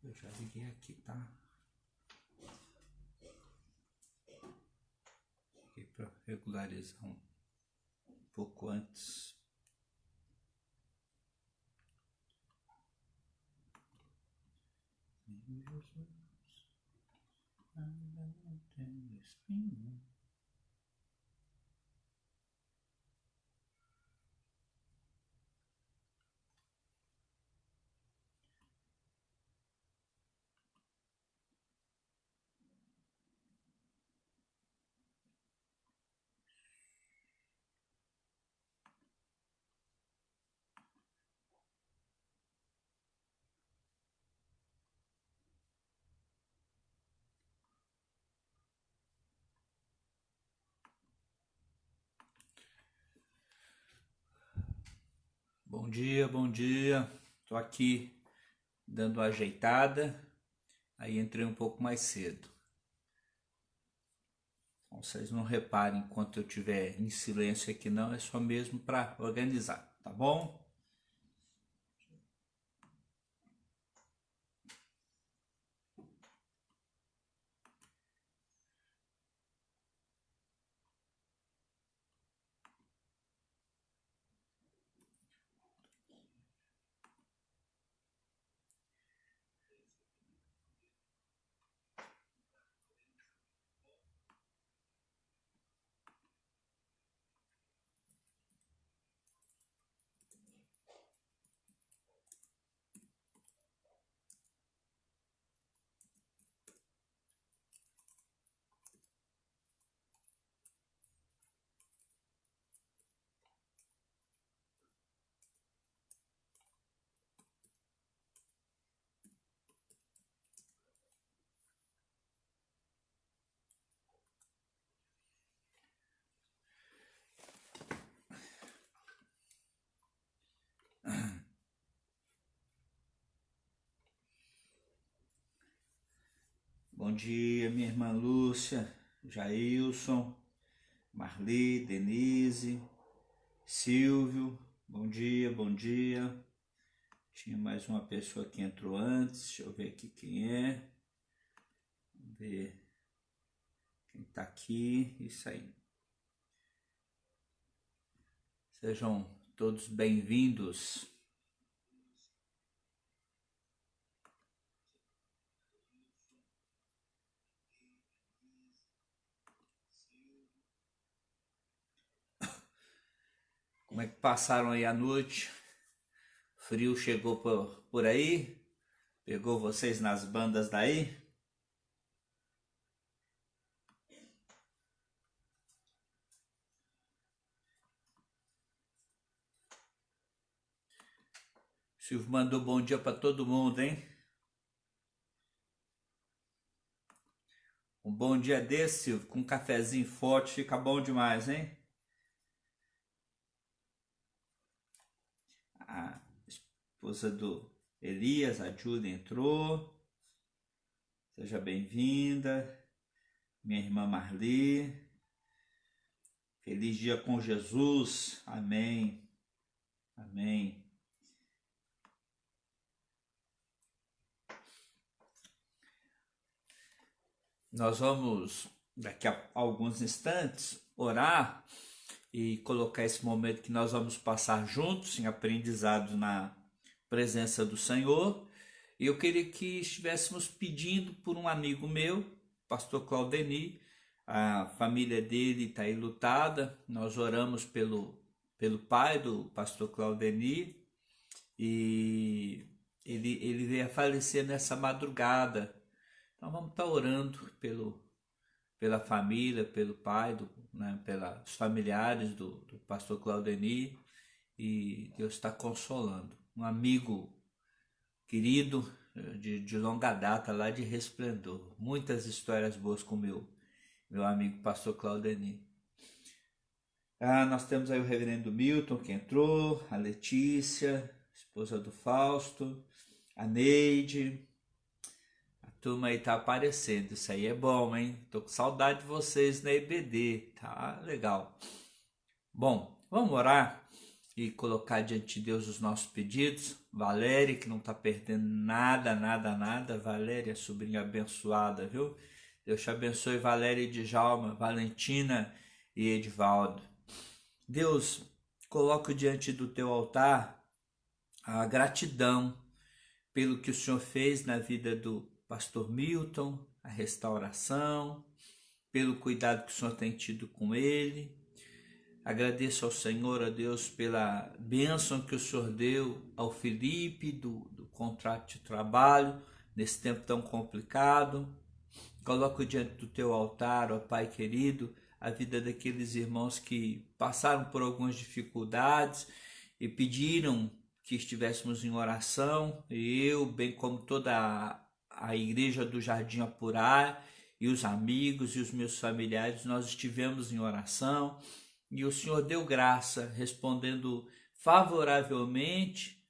Eu já liguei aqui, tá? Liguei para regularizar um pouco antes. Ainda não tenho espinho. Bom dia, bom dia. Tô aqui dando uma ajeitada. Aí entrei um pouco mais cedo. Então, vocês não reparem enquanto eu estiver em silêncio aqui não, é só mesmo para organizar, tá bom? Bom dia, minha irmã Lúcia, Jailson, Marli, Denise, Silvio, bom dia, bom dia. Tinha mais uma pessoa que entrou antes, deixa eu ver aqui quem é. Vamos ver quem tá aqui, isso aí. Sejam todos bem-vindos. Como é que passaram aí a noite? Frio chegou por aí? Pegou vocês nas bandas daí? Silvio mandou bom dia para todo mundo, hein? Um bom dia desse, Silvio, com um cafezinho forte, fica bom demais, hein? A esposa do Elias, a Júlia, entrou. Seja bem-vinda. Minha irmã Marli. Feliz dia com Jesus. Amém. Amém. Nós vamos, daqui a alguns instantes, orar e colocar esse momento que nós vamos passar juntos em aprendizado na presença do Senhor. E eu queria que estivéssemos pedindo por um amigo meu, pastor Claudeni. A família dele está enlutada. Nós oramos pelo pai do pastor Claudeni e ele veio a falecer nessa madrugada. Então vamos estar orando pela família, pelo pai, né, pelos familiares do pastor Claudeni, e Deus está consolando. Um amigo querido de longa data lá de Resplendor. Muitas histórias boas com meu amigo pastor Claudeni. Nós temos aí o reverendo Milton que entrou, a Letícia, esposa do Fausto, a Neide. A turma aí tá aparecendo, isso aí é bom, hein? Tô com saudade de vocês na EBD, tá legal. Bom, vamos orar e colocar diante de Deus os nossos pedidos. Valéria, que não está perdendo nada, nada, nada. Valéria, sobrinha abençoada, viu? Deus te abençoe, Valéria e Djalma, Valentina e Edivaldo. Deus, coloco diante do teu altar a gratidão pelo que o Senhor fez na vida do pastor Milton, a restauração, pelo cuidado que o Senhor tem tido com ele. Agradeço ao Senhor, a Deus, pela bênção que o Senhor deu ao Felipe do contrato de trabalho nesse tempo tão complicado. Coloco diante do teu altar, ó Pai querido, a vida daqueles irmãos que passaram por algumas dificuldades e pediram que estivéssemos em oração, e eu, bem como toda a igreja do Jardim Apurá, e os amigos e os meus familiares, nós estivemos em oração, e o Senhor deu graça, respondendo favoravelmente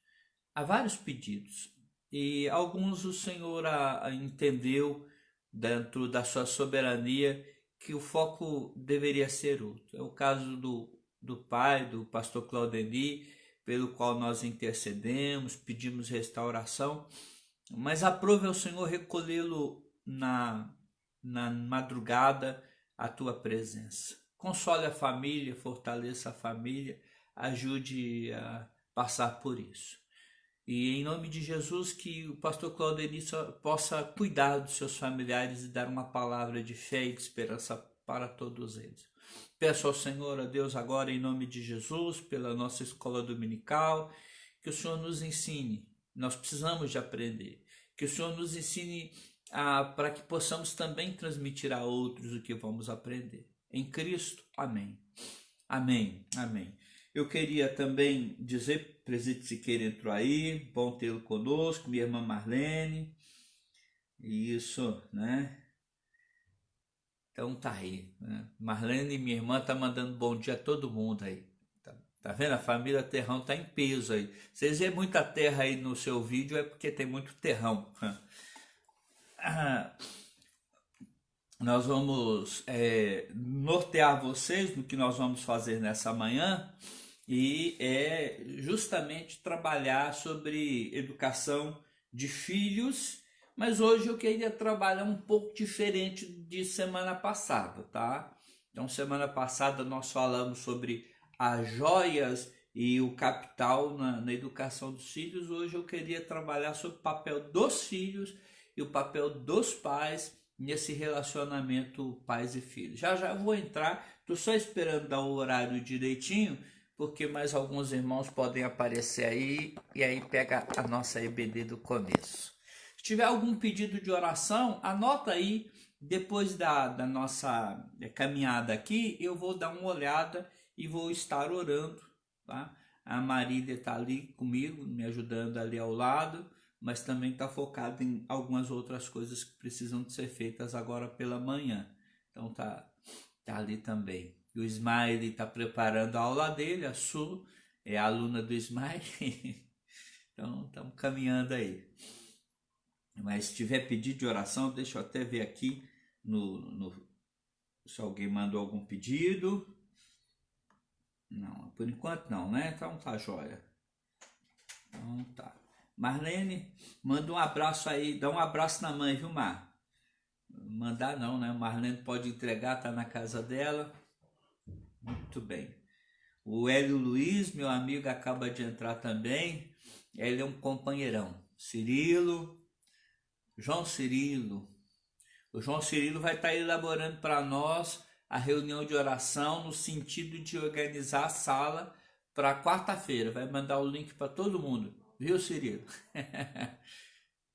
a vários pedidos. E alguns o Senhor entendeu, dentro da sua soberania, que o foco deveria ser outro. É o caso do pai, do pastor Claudemir, pelo qual nós intercedemos, pedimos restauração, mas aprove ao Senhor recolhê-lo na madrugada à tua presença. Console a família, fortaleça a família, ajude a passar por isso. E em nome de Jesus, que o pastor Claudemir possa cuidar dos seus familiares e dar uma palavra de fé e de esperança para todos eles. Peço ao Senhor, a Deus, agora em nome de Jesus, pela nossa escola dominical, que o Senhor nos ensine. Nós precisamos de aprender. Que o Senhor nos ensine para que possamos também transmitir a outros o que vamos aprender. Em Cristo, amém. Amém, amém. Eu queria também dizer, Presídio Siqueira entrou aí, bom tê-lo conosco, minha irmã Marlene, isso, né? Então tá aí, né? Marlene, minha irmã, tá mandando bom dia a todo mundo aí. Tá vendo? A família Terrão tá em peso aí. Vocês vêem muita terra aí no seu vídeo, é porque tem muito terrão. Nós vamos nortear vocês no que nós vamos fazer nessa manhã, e é justamente trabalhar sobre educação de filhos, mas hoje eu queria trabalhar um pouco diferente de semana passada, tá? Então, semana passada nós falamos sobre as joias e o capital na educação dos filhos. Hoje eu queria trabalhar sobre o papel dos filhos e o papel dos pais nesse relacionamento pais e filhos. Já já vou entrar, estou só esperando dar o horário direitinho, porque mais alguns irmãos podem aparecer aí, e aí pega a nossa EBD do começo. Se tiver algum pedido de oração, anota aí, depois da nossa caminhada aqui, eu vou dar uma olhada e vou estar orando, tá? A Marília está ali comigo, me ajudando ali ao lado, mas também está focada em algumas outras coisas que precisam de ser feitas agora pela manhã. Então tá ali também. O Smile está preparando a aula dele, a Su é a aluna do Smile. Então estamos caminhando aí. Mas se tiver pedido de oração, deixa eu até ver aqui se alguém mandou algum pedido. Não, por enquanto não, né? Então tá jóia. Então tá. Marlene, manda um abraço aí, dá um abraço na mãe, viu, Mar? Mandar não, né? Marlene pode entregar, tá na casa dela. Muito bem. O Hélio Luiz, meu amigo, acaba de entrar também. Ele é um companheirão. Cirilo, João Cirilo. O João Cirilo vai estar elaborando para nós a reunião de oração no sentido de organizar a sala para quarta-feira. Vai mandar o link para todo mundo. Viu, Cirilo?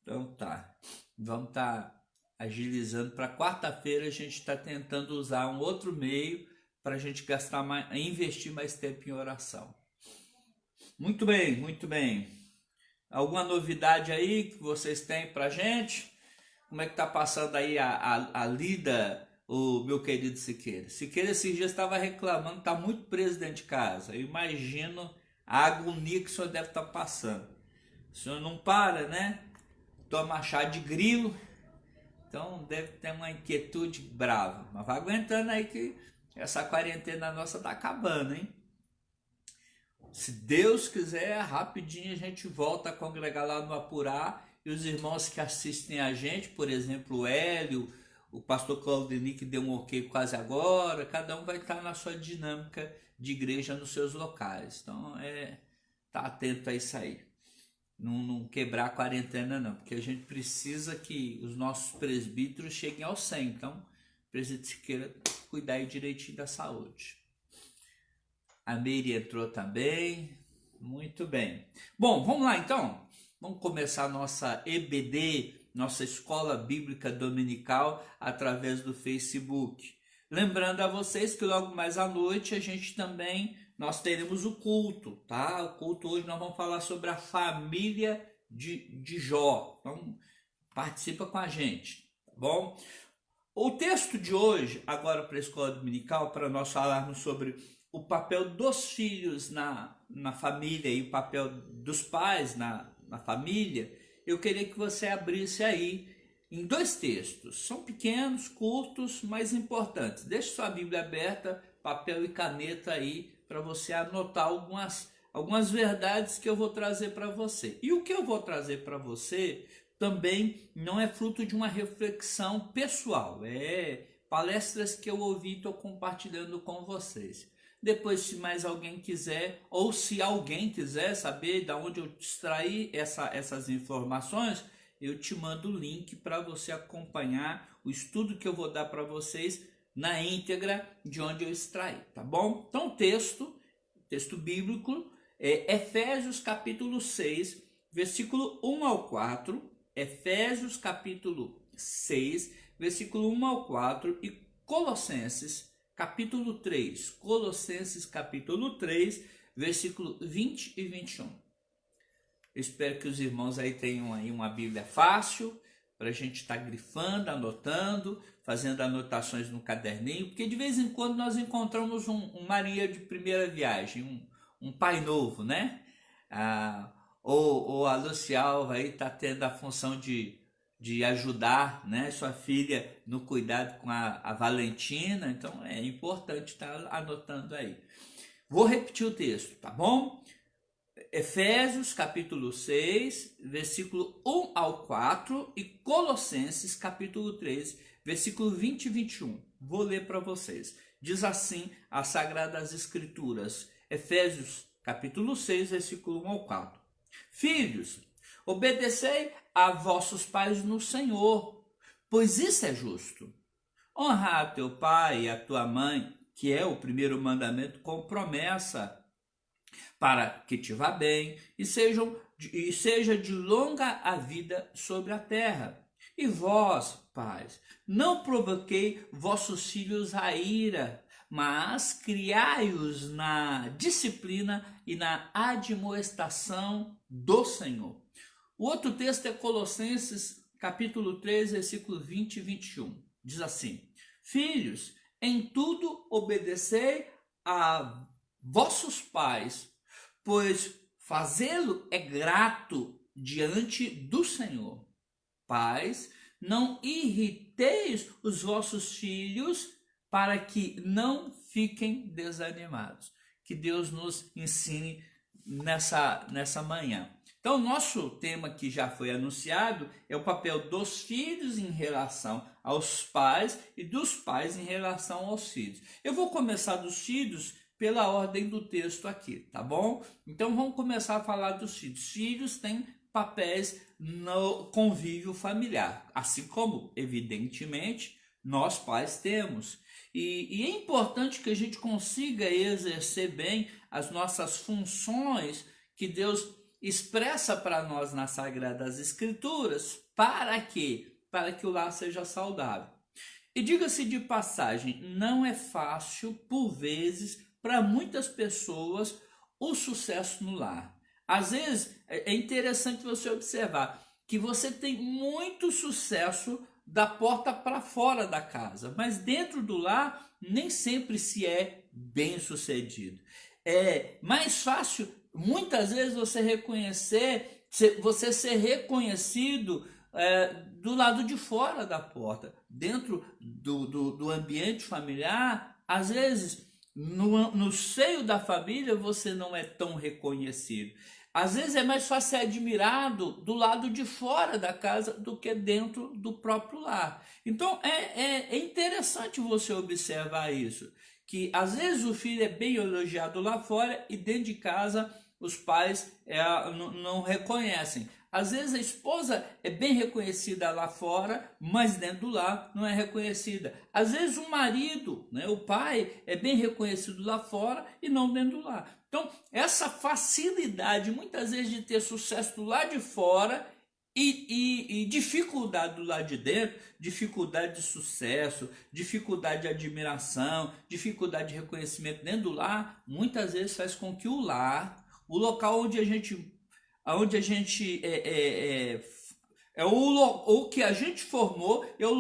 Então tá. Vamos estar agilizando para quarta-feira. A gente está tentando usar um outro meio para a gente investir mais tempo em oração. Muito bem, muito bem. Alguma novidade aí que vocês têm para a gente? Como é que tá passando aí a lida, o meu querido Siqueira? Siqueira esses dias estava reclamando, tá muito preso dentro de casa. Eu imagino a agonia que o senhor deve estar passando. O senhor não para, né? Toma chá de grilo, então deve ter uma inquietude brava. Mas vai aguentando aí que essa quarentena nossa tá acabando, hein? Se Deus quiser, rapidinho a gente volta a congregar lá no Apurá, e os irmãos que assistem a gente, por exemplo, o Hélio, o pastor Claudeni, que deu um ok quase agora, cada um vai estar na sua dinâmica de igreja nos seus locais. Então, tá atento a isso aí. Não quebrar a quarentena não, porque a gente precisa que os nossos presbíteros cheguem ao 100. Então, o presbítero queira cuidar aí direitinho da saúde. A Meire entrou também. Muito bem. Bom, vamos lá então. Vamos começar a nossa EBD, nossa Escola Bíblica Dominical, através do Facebook. Lembrando a vocês que logo mais à noite nós teremos o culto, tá? O culto hoje nós vamos falar sobre a família de Jó. Então, participa com a gente, tá bom? O texto de hoje, agora para a Escola Dominical, para nós falarmos sobre o papel dos filhos na família e o papel dos pais na família, eu queria que você abrisse aí em 2 textos. São pequenos, curtos, mas importantes. Deixe sua Bíblia aberta, papel e caneta aí, para você anotar algumas verdades que eu vou trazer para você. E o que eu vou trazer para você também não é fruto de uma reflexão pessoal. Palestras que eu ouvi e estou compartilhando com vocês. Depois, se mais alguém quiser, ou se alguém quiser saber de onde eu extraí essas informações, eu te mando o link para você acompanhar o estudo que eu vou dar para vocês na íntegra de onde eu extraí, tá bom? Então, o texto bíblico é Efésios capítulo 6, versículo 1 ao 4, Efésios capítulo 6, versículo 1 ao 4 e Colossenses capítulo 3, Colossenses capítulo 3, versículo 20 e 21. Eu espero que os irmãos aí tenham aí uma Bíblia fácil, para a gente estar grifando, anotando, fazendo anotações no caderninho, porque de vez em quando nós encontramos um Maria de primeira viagem, um pai novo, né? Ou a Lucialva aí está tendo a função de ajudar, né, sua filha no cuidado com a Valentina, então é importante estar anotando aí. Vou repetir o texto, tá bom? Efésios capítulo 6, versículo 1 ao 4 e Colossenses capítulo 3, versículo 20 e 21. Vou ler para vocês. Diz assim as Sagradas Escrituras, Efésios capítulo 6, versículo 1 ao 4. Filhos, obedecei a vossos pais no Senhor, pois isso é justo. Honrar a teu pai e a tua mãe, que é o primeiro mandamento com promessa, para que te vá bem e seja de longa a vida sobre a terra. E vós, pais, não provoquei vossos filhos à ira, mas criai-os na disciplina e na admoestação do Senhor. O outro texto é Colossenses capítulo 3, versículo 20 e 21. Diz assim: Filhos, em tudo obedecei a vossos pais, pois fazê-lo é grato diante do Senhor. Pais, não irriteis os vossos filhos para que não fiquem desanimados. Que Deus nos ensine nessa manhã. Então, o nosso tema que já foi anunciado é o papel dos filhos em relação aos pais e dos pais em relação aos filhos. Eu vou começar dos filhos pela ordem do texto aqui, tá bom? Então, vamos começar a falar dos filhos. Filhos têm papéis no convívio familiar, assim como, evidentemente, nós pais temos. E é importante que a gente consiga exercer bem as nossas funções que Deus expressa para nós nas Sagradas Escrituras. Para quê? Para que o lar seja saudável. E diga-se de passagem, não é fácil, por vezes, para muitas pessoas, o sucesso no lar. Às vezes, é interessante você observar que você tem muito sucesso da porta para fora da casa, mas dentro do lar nem sempre se é bem sucedido. É mais fácil, muitas vezes, você ser reconhecido do lado de fora da porta. Dentro do ambiente familiar, às vezes no seio da família você não é tão reconhecido. Às vezes é mais fácil ser admirado do lado de fora da casa do que dentro do próprio lar. Então é interessante você observar isso, que às vezes o filho é bem elogiado lá fora e dentro de casa os pais não reconhecem. Às vezes a esposa é bem reconhecida lá fora, mas dentro do lar não é reconhecida. Às vezes o marido, né, o pai, é bem reconhecido lá fora e não dentro do lar. Então, essa facilidade, muitas vezes, de ter sucesso do lado de fora e dificuldade do lado de dentro, dificuldade de sucesso, dificuldade de admiração, dificuldade de reconhecimento dentro do lar, muitas vezes faz com que o lar, o local onde a gente o que a gente formou, é o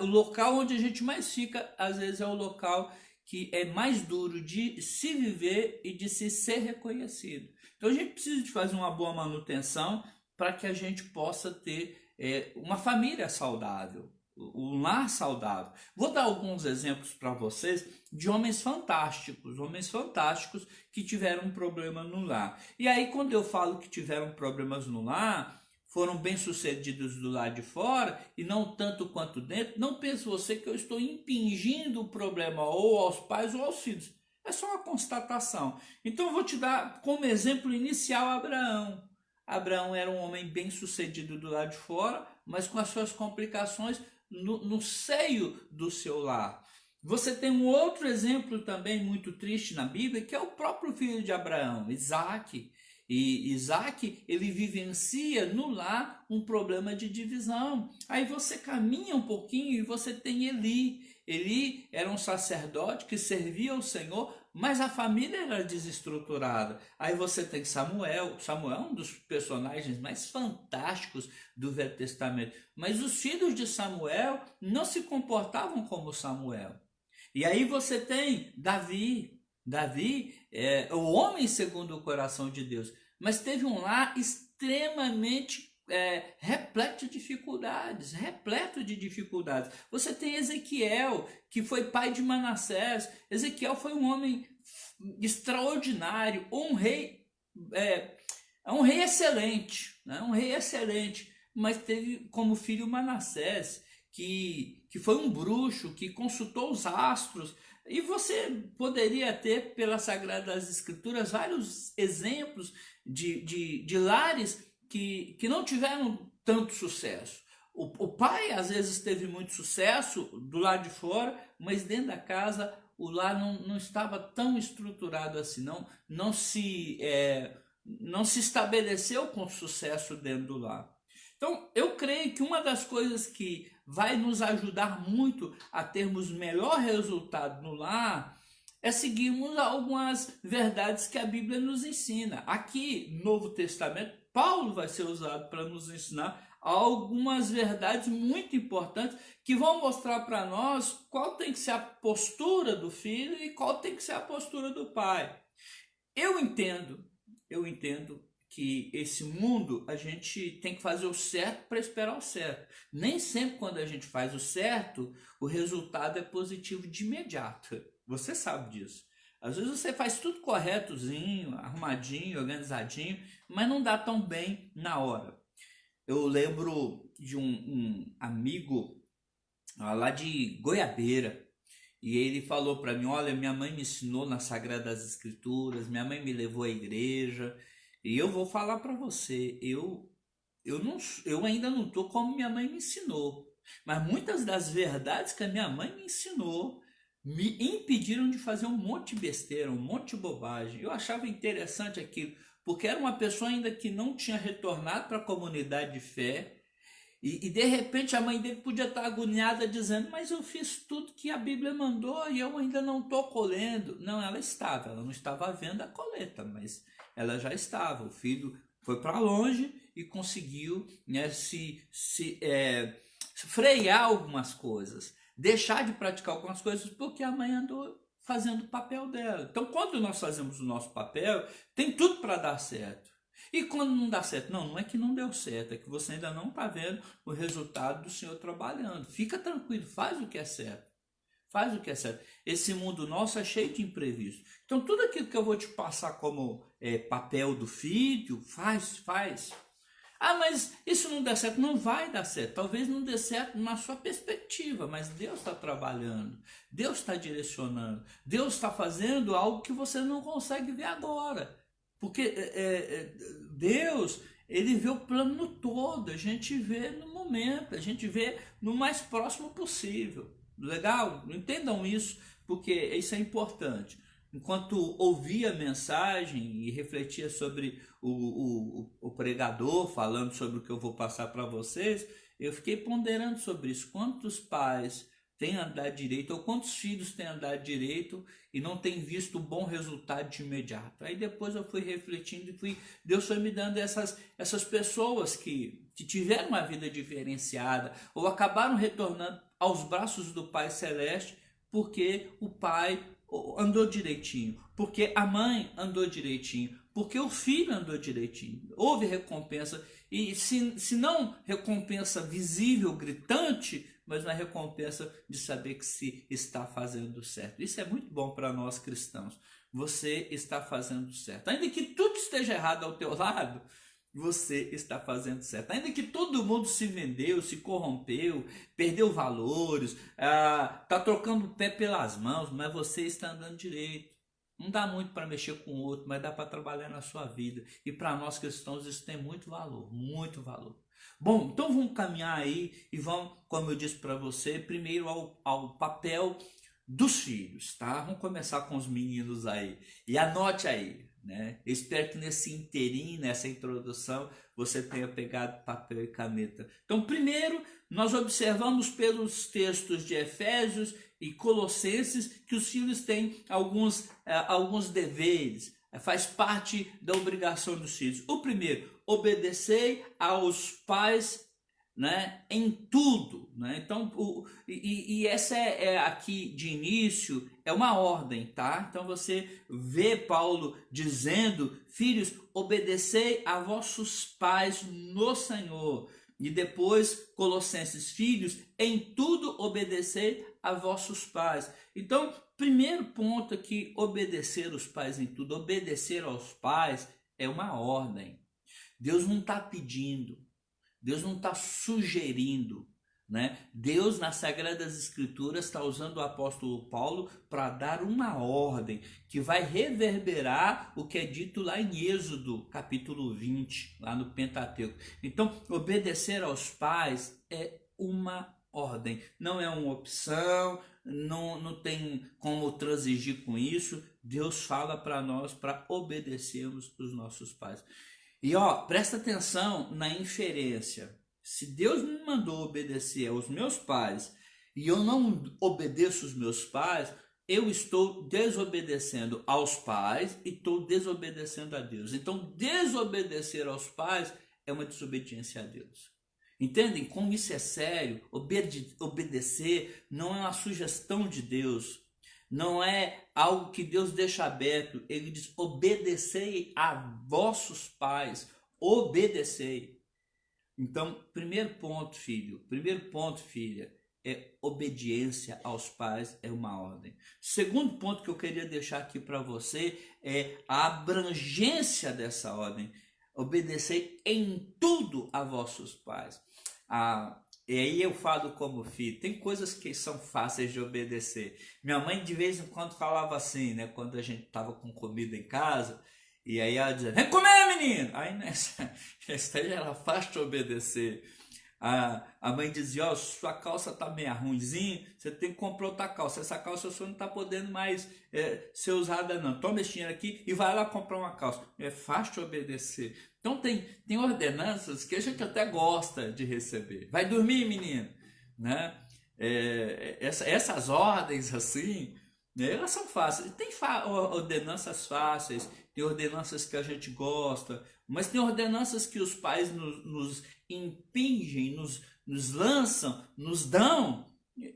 local onde a gente mais fica, às vezes é o local que é mais duro de se viver e de se ser reconhecido. Então a gente precisa de fazer uma boa manutenção para que a gente possa ter uma família saudável, um lar saudável. Vou dar alguns exemplos para vocês de homens fantásticos que tiveram um problema no lar. E aí quando eu falo que tiveram problemas no lar, foram bem-sucedidos do lado de fora e não tanto quanto dentro, não pense você que eu estou impingindo o problema ou aos pais ou aos filhos. É só uma constatação. Então eu vou te dar como exemplo inicial Abraão. Abraão era um homem bem-sucedido do lado de fora, mas com as suas complicações no seio do seu lar. Você tem um outro exemplo também muito triste na Bíblia, que é o próprio filho de Abraão, Isaque. E Isaac, ele vivencia no lar um problema de divisão. Aí você caminha um pouquinho e você tem Eli. Eli era um sacerdote que servia ao Senhor, mas a família era desestruturada. Aí você tem Samuel. Samuel é um dos personagens mais fantásticos do Velho Testamento. Mas os filhos de Samuel não se comportavam como Samuel. E aí você tem Davi. Davi é o homem segundo o coração de Deus, mas teve um lar extremamente repleto de dificuldades. Você tem Ezequiel, que foi pai de Manassés. Ezequiel foi um homem extraordinário, um rei excelente, né? Um rei excelente, mas teve como filho Manassés, que foi um bruxo, que consultou os astros. E você poderia ter, pelas Sagradas Escrituras, vários exemplos de lares que não tiveram tanto sucesso. O pai, às vezes, teve muito sucesso do lado de fora, mas dentro da casa o lar não estava tão estruturado assim, não se estabeleceu com sucesso dentro do lar. Então, eu creio que uma das coisas que vai nos ajudar muito a termos melhor resultado no lar é seguirmos algumas verdades que a Bíblia nos ensina. Aqui, no Novo Testamento, Paulo vai ser usado para nos ensinar algumas verdades muito importantes que vão mostrar para nós qual tem que ser a postura do filho e qual tem que ser a postura do pai. Eu entendo que esse mundo a gente tem que fazer o certo para esperar o certo. Nem sempre quando a gente faz o certo, o resultado é positivo de imediato. Você sabe disso. Às vezes você faz tudo corretozinho, arrumadinho, organizadinho, mas não dá tão bem na hora. Eu lembro de um amigo lá de Goiabeira, e ele falou para mim: olha, minha mãe me ensinou nas Sagradas Escrituras, minha mãe me levou à igreja, e eu vou falar para você, eu ainda não estou como minha mãe me ensinou, mas muitas das verdades que a minha mãe me ensinou me impediram de fazer um monte de besteira, um monte de bobagem. Eu achava interessante aquilo, porque era uma pessoa ainda que não tinha retornado para a comunidade de fé, e de repente a mãe dele podia estar agoniada dizendo: mas eu fiz tudo que a Bíblia mandou e eu ainda não estou colhendo. Não, ela não estava vendo a colheita, mas ela já estava. O filho foi para longe e conseguiu, né, frear algumas coisas, deixar de praticar algumas coisas, porque a mãe andou fazendo o papel dela. Então, quando nós fazemos o nosso papel, tem tudo para dar certo. E quando não dá certo, não é que não deu certo, é que você ainda não está vendo o resultado do Senhor trabalhando. Fica tranquilo, faz o que é certo. Faz o que é certo. Esse mundo nosso é cheio de imprevistos. Então, tudo aquilo que eu vou te passar como papel do filho, faz. Ah, mas isso não dá certo. Não vai dar certo. Talvez não dê certo na sua perspectiva, mas Deus está trabalhando. Deus está direcionando. Deus está fazendo algo que você não consegue ver agora. Porque Deus, ele vê o plano todo. A gente vê no momento. A gente vê no mais próximo possível. Legal? Entendam isso, porque isso é importante. Enquanto ouvia a mensagem e refletia sobre o pregador falando sobre o que eu vou passar para vocês, eu fiquei ponderando sobre isso. Quantos pais têm andado direito, ou quantos filhos têm andado direito e não têm visto o bom resultado de imediato? Aí depois eu fui refletindo e Deus foi me dando essas pessoas que tiveram uma vida diferenciada ou acabaram retornando aos braços do Pai Celeste porque o pai andou direitinho, porque a mãe andou direitinho, porque o filho andou direitinho. Houve recompensa, e se não recompensa visível, gritante, mas uma recompensa de saber que se está fazendo certo. Isso é muito bom para nós cristãos. Você está fazendo certo. Ainda que tudo esteja errado ao teu lado, você está fazendo certo. Ainda que todo mundo se vendeu, se corrompeu, perdeu valores, está trocando o pé pelas mãos, mas você está andando direito. Não dá muito para mexer com o outro, mas dá para trabalhar na sua vida. E para nós cristãos isso tem muito valor, muito valor. Bom, então vamos caminhar aí e vamos, como eu disse para você, primeiro ao papel dos filhos, tá? Vamos começar com os meninos aí. E anote aí, né? Eu espero que nesse inteirinho, nessa introdução, você tenha pegado papel e caneta. Então, primeiro, nós observamos pelos textos de Efésios e Colossenses que os filhos têm alguns deveres, faz parte da obrigação dos filhos. O primeiro, obedecei aos pais, né, em tudo, né? Então, essa aqui de início é uma ordem, tá? Então você vê Paulo dizendo: filhos, obedecei a vossos pais no Senhor. E depois Colossenses: filhos, em tudo obedecei a vossos pais. Então, primeiro ponto aqui, obedecer os pais em tudo. Obedecer aos pais é uma ordem. Deus não está pedindo, Deus não está sugerindo, né? Deus, nas Sagradas Escrituras, está usando o apóstolo Paulo para dar uma ordem que vai reverberar o que é dito lá em Êxodo, capítulo 20, lá no Pentateuco. Então, obedecer aos pais é uma ordem, não é uma opção, não tem como transigir com isso. Deus fala para nós para obedecermos os nossos pais. E presta atenção na inferência. Se Deus me mandou obedecer aos meus pais e eu não obedeço os meus pais, eu estou desobedecendo aos pais e estou desobedecendo a Deus. Então, desobedecer aos pais é uma desobediência a Deus. Entendem como isso é sério? Obedecer não é uma sugestão de Deus. Não é algo que Deus deixa aberto. Ele diz: obedecei a vossos pais. Obedecei. Então, primeiro ponto, filho. Primeiro ponto, filha, é obediência aos pais, é uma ordem. Segundo ponto que eu queria deixar aqui para você é a abrangência dessa ordem. Obedecei em tudo a vossos pais. E aí eu falo como filho, tem coisas que são fáceis de obedecer. Minha mãe de vez em quando falava assim, né? Quando a gente tava com comida em casa, e aí ela dizia: vem comer, menino! Aí nessa aí era fácil de obedecer. A mãe dizia: sua calça tá meio ruimzinha, você tem que comprar outra calça. Essa calça sua não tá podendo mais ser usada não. Toma esse dinheiro aqui e vai lá comprar uma calça. É fácil de obedecer. Então tem ordenanças que a gente até gosta de receber. Vai dormir, menino, né? Essas ordens assim, né, elas são fáceis. Tem ordenanças fáceis, tem ordenanças que a gente gosta, mas tem ordenanças que os pais nos impingem, nos lançam, nos dão,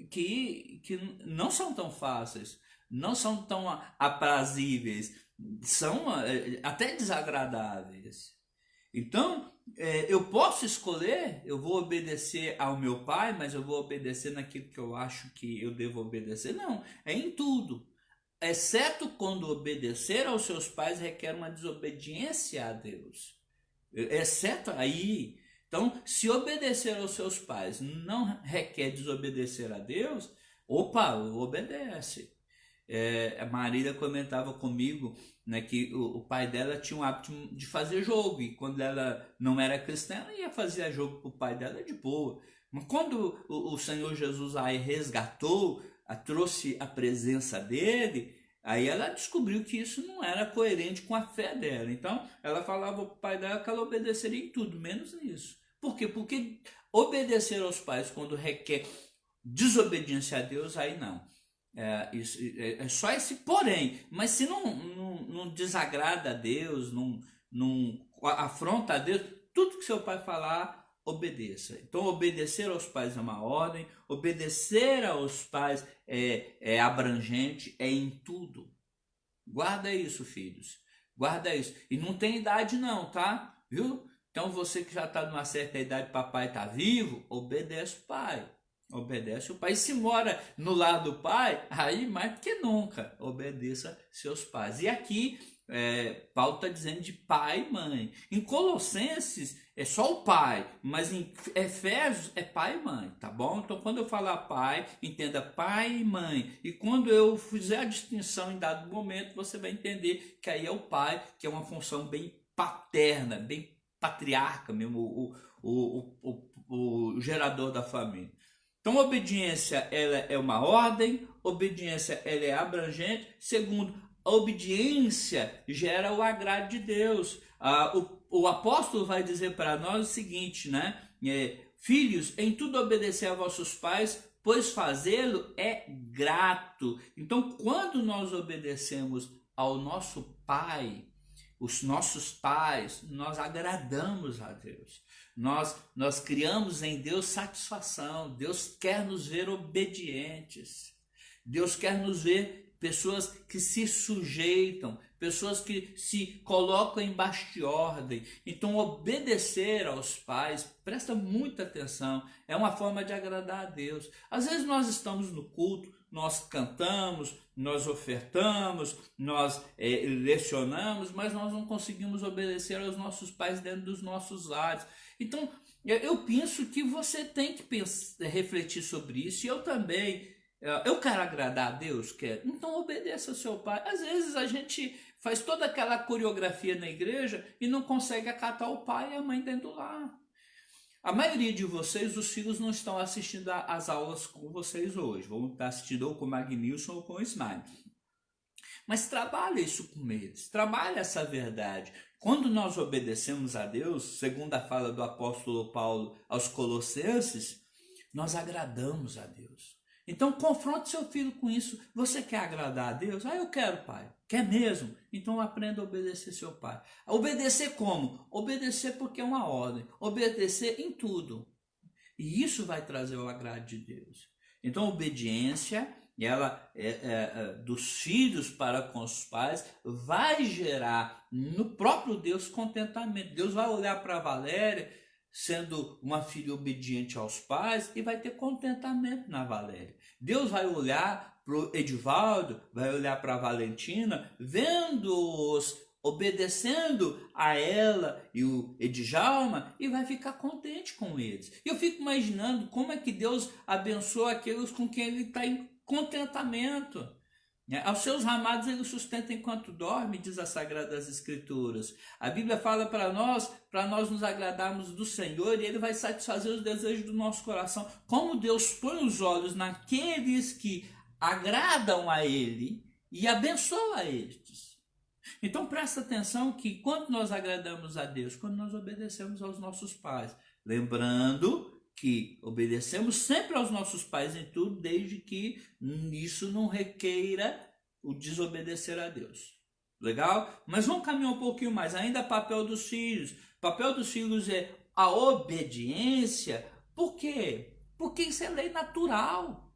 que não são tão fáceis, não são tão aprazíveis, são até desagradáveis. Então, eu posso escolher, eu vou obedecer ao meu pai, mas eu vou obedecer naquilo que eu acho que eu devo obedecer. Não, é em tudo. Exceto quando obedecer aos seus pais requer uma desobediência a Deus. Exceto aí. Então, se obedecer aos seus pais não requer desobedecer a Deus, opa, obedece. A Marília comentava comigo, né, que o pai dela tinha o hábito de fazer jogo, e quando ela não era cristã, ela ia fazer jogo para o pai dela de boa. Mas quando o Senhor Jesus aí resgatou, trouxe a presença dele, aí ela descobriu que isso não era coerente com a fé dela. Então ela falava para o pai dela que ela obedeceria em tudo, menos nisso. Por quê? Porque obedecer aos pais quando requer desobediência a Deus, aí não. É só esse porém, mas se não desagrada a Deus, não afronta a Deus, tudo que seu pai falar, obedeça. Então, obedecer aos pais é uma ordem, obedecer aos pais é abrangente, é em tudo. Guarda isso, filhos, guarda isso. E não tem idade não, tá? Viu? Então, você que já está numa certa idade, papai está vivo, obedece o pai. Obedece o pai. E se mora no lar do pai, aí mais do que nunca, obedeça seus pais. E aqui, Paulo está dizendo de pai e mãe. Em Colossenses é só o pai, mas em Efésios é pai e mãe, tá bom? Então quando eu falar pai, entenda pai e mãe. E quando eu fizer a distinção em dado momento, você vai entender que aí é o pai, que é uma função bem paterna, bem patriarca mesmo, o gerador da família. Então, obediência ela é uma ordem, obediência ela é abrangente. Segundo, a obediência gera o agrado de Deus. O apóstolo vai dizer para nós o seguinte, né? Filhos, em tudo obedecer a vossos pais, pois fazê-lo é grato. Então, quando nós obedecemos ao nosso pai, os nossos pais, nós agradamos a Deus. Nós criamos em Deus satisfação. Deus quer nos ver obedientes. Deus quer nos ver pessoas que se sujeitam, pessoas que se colocam embaixo de ordem. Então, obedecer aos pais, presta muita atenção, é uma forma de agradar a Deus. Às vezes nós estamos no culto, nós cantamos, nós ofertamos, nós lecionamos, mas nós não conseguimos obedecer aos nossos pais dentro dos nossos lares. Então, eu penso que você tem que refletir sobre isso, e eu também. Eu quero agradar a Deus? Quero. Então obedeça ao seu pai. Às vezes a gente faz toda aquela coreografia na igreja e não consegue acatar o pai e a mãe dentro do lar. A maioria de vocês, os filhos não estão assistindo às aulas com vocês hoje. Vão estar assistindo ou com o Magnilson ou com o Smile. Mas trabalha isso com eles. Trabalha essa verdade. Quando nós obedecemos a Deus, segundo a fala do apóstolo Paulo aos Colossenses, nós agradamos a Deus. Então confronte seu filho com isso. Você quer agradar a Deus? Eu quero, pai. Quer mesmo? Então aprenda a obedecer seu pai. Obedecer como? Obedecer porque é uma ordem. Obedecer em tudo. E isso vai trazer o agrado de Deus. Então obediência, ela dos filhos para com os pais, vai gerar no próprio Deus contentamento. Deus vai olhar para Valéria sendo uma filha obediente aos pais e vai ter contentamento na Valéria. Deus vai olhar para o Edivaldo, vai olhar para a Valentina, vendo-os obedecendo a ela e o Edjalma, e vai ficar contente com eles. Eu fico imaginando como é que Deus abençoa aqueles com quem ele está em contentamento. Aos seus amados ele sustenta enquanto dorme, diz as Sagradas Escrituras. A Bíblia fala para nós nos agradarmos do Senhor, e ele vai satisfazer os desejos do nosso coração. Como Deus põe os olhos naqueles que agradam a ele e abençoa estes. Então presta atenção que quando nós agradamos a Deus, quando nós obedecemos aos nossos pais, lembrando que obedecemos sempre aos nossos pais em tudo, desde que isso não requeira o desobedecer a Deus. Legal? Mas vamos caminhar um pouquinho mais. Ainda papel dos filhos. O papel dos filhos é a obediência. Por quê? Porque isso é lei natural.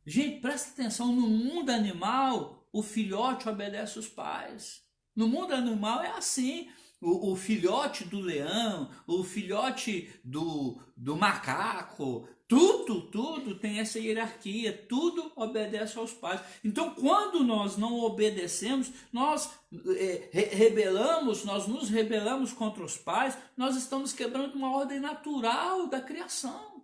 Gente, presta atenção. No mundo animal, o filhote obedece os pais. No mundo animal é assim. o filhote do leão, o filhote do macaco, tudo tem essa hierarquia, tudo obedece aos pais. Então, quando nós não obedecemos, nós nós nos rebelamos contra os pais, nós estamos quebrando uma ordem natural da criação.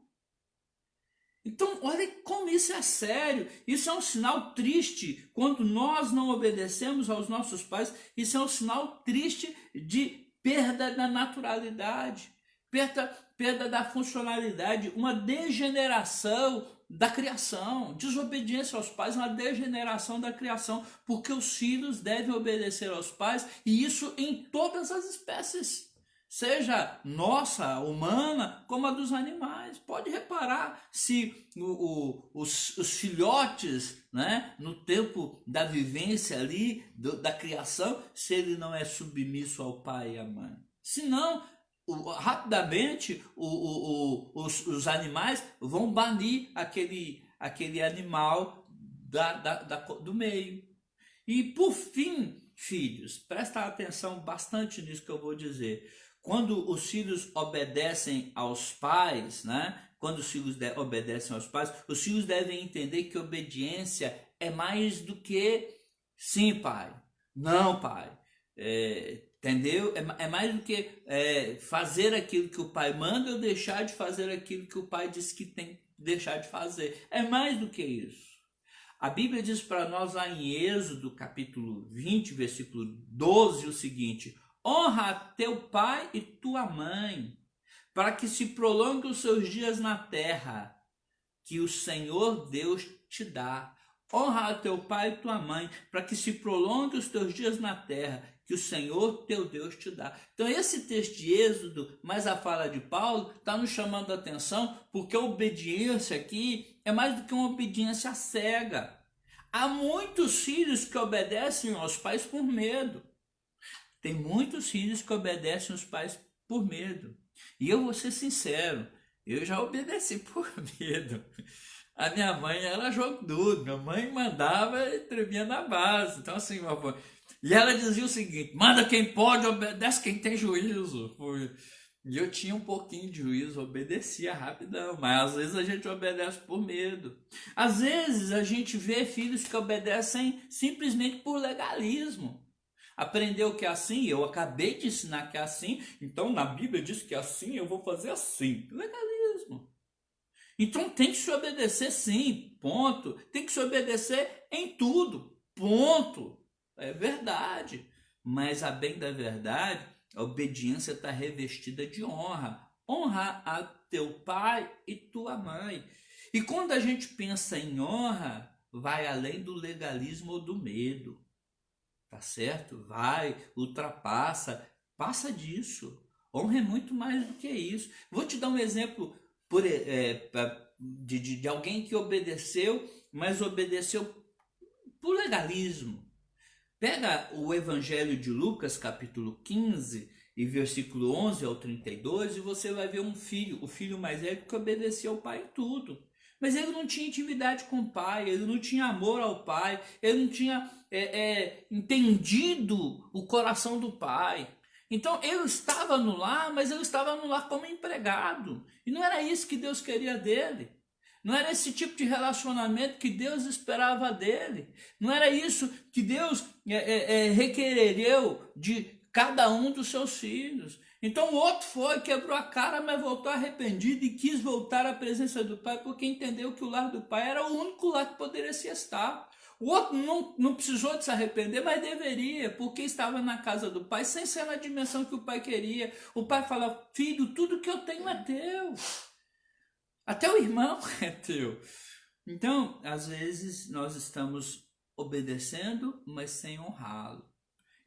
Então, olha como isso é sério. Isso é um sinal triste quando nós não obedecemos aos nossos pais. Isso é um sinal triste de perda da naturalidade, perda da funcionalidade, uma degeneração da criação. Desobediência aos pais é uma degeneração da criação, porque os filhos devem obedecer aos pais, e isso em todas as espécies. Seja nossa, humana, como a dos animais. Pode reparar se os filhotes, né, no tempo da vivência ali, da criação, se ele não é submisso ao pai e à mãe. Senão, rapidamente, os animais vão banir aquele animal do meio. E por fim, filhos, presta atenção bastante nisso que eu vou dizer. Quando os filhos obedecem aos pais, né? Quando os filhos obedecem aos pais, os filhos devem entender que obediência é mais do que sim, pai, não, pai. Entendeu? É mais do que fazer aquilo que o pai manda ou deixar de fazer aquilo que o pai diz que tem que deixar de fazer. É mais do que isso. A Bíblia diz para nós lá em Êxodo, capítulo 20, versículo 12, o seguinte: honra teu pai e tua mãe, para que se prolongue os seus dias na terra, que o Senhor Deus te dá. Honra teu pai e tua mãe, para que se prolongue os teus dias na terra, que o Senhor teu Deus te dá. Então esse texto de Êxodo, mais a fala de Paulo, está nos chamando a atenção, porque a obediência aqui é mais do que uma obediência cega. Há muitos filhos que obedecem aos pais por medo. Tem muitos filhos que obedecem aos pais por medo. E eu vou ser sincero, eu já obedeci por medo. A minha mãe era jogo duro, minha mãe mandava e tremia na base. Então assim, e ela dizia o seguinte: manda quem pode, obedece quem tem juízo. E eu tinha um pouquinho de juízo, obedecia rapidão, mas às vezes a gente obedece por medo. Às vezes a gente vê filhos que obedecem simplesmente por legalismo. Aprendeu que é assim, eu acabei de ensinar que é assim, então na Bíblia diz que é assim, eu vou fazer assim. Legalismo. Então tem que se obedecer sim, ponto. Tem que se obedecer em tudo, ponto. É verdade. Mas a bem da verdade, a obediência está revestida de honra. Honra a teu pai e tua mãe. E quando a gente pensa em honra, vai além do legalismo ou do medo. Tá certo? Vai, ultrapassa, passa disso. Honra é muito mais do que isso. Vou te dar um exemplo de alguém que obedeceu, mas obedeceu por legalismo. Pega o Evangelho de Lucas, capítulo 15, e versículo 11 ao 32, e você vai ver um filho, o filho mais velho, que obedecia ao pai em tudo. Mas ele não tinha intimidade com o pai, ele não tinha amor ao pai, ele não tinha entendido o coração do pai. Então ele estava no lar, mas ele estava no lar como empregado. E não era isso que Deus queria dele. Não era esse tipo de relacionamento que Deus esperava dele. Não era isso que Deus requereu de cada um dos seus filhos. Então o outro foi, quebrou a cara, mas voltou arrependido e quis voltar à presença do pai, porque entendeu que o lar do pai era o único lar que poderia se estar. O outro não precisou de se arrepender, mas deveria, porque estava na casa do pai, sem ser na dimensão que o pai queria. O pai fala: filho, tudo que eu tenho é teu. Até o irmão é teu. Então, às vezes, nós estamos obedecendo, mas sem honrá-lo.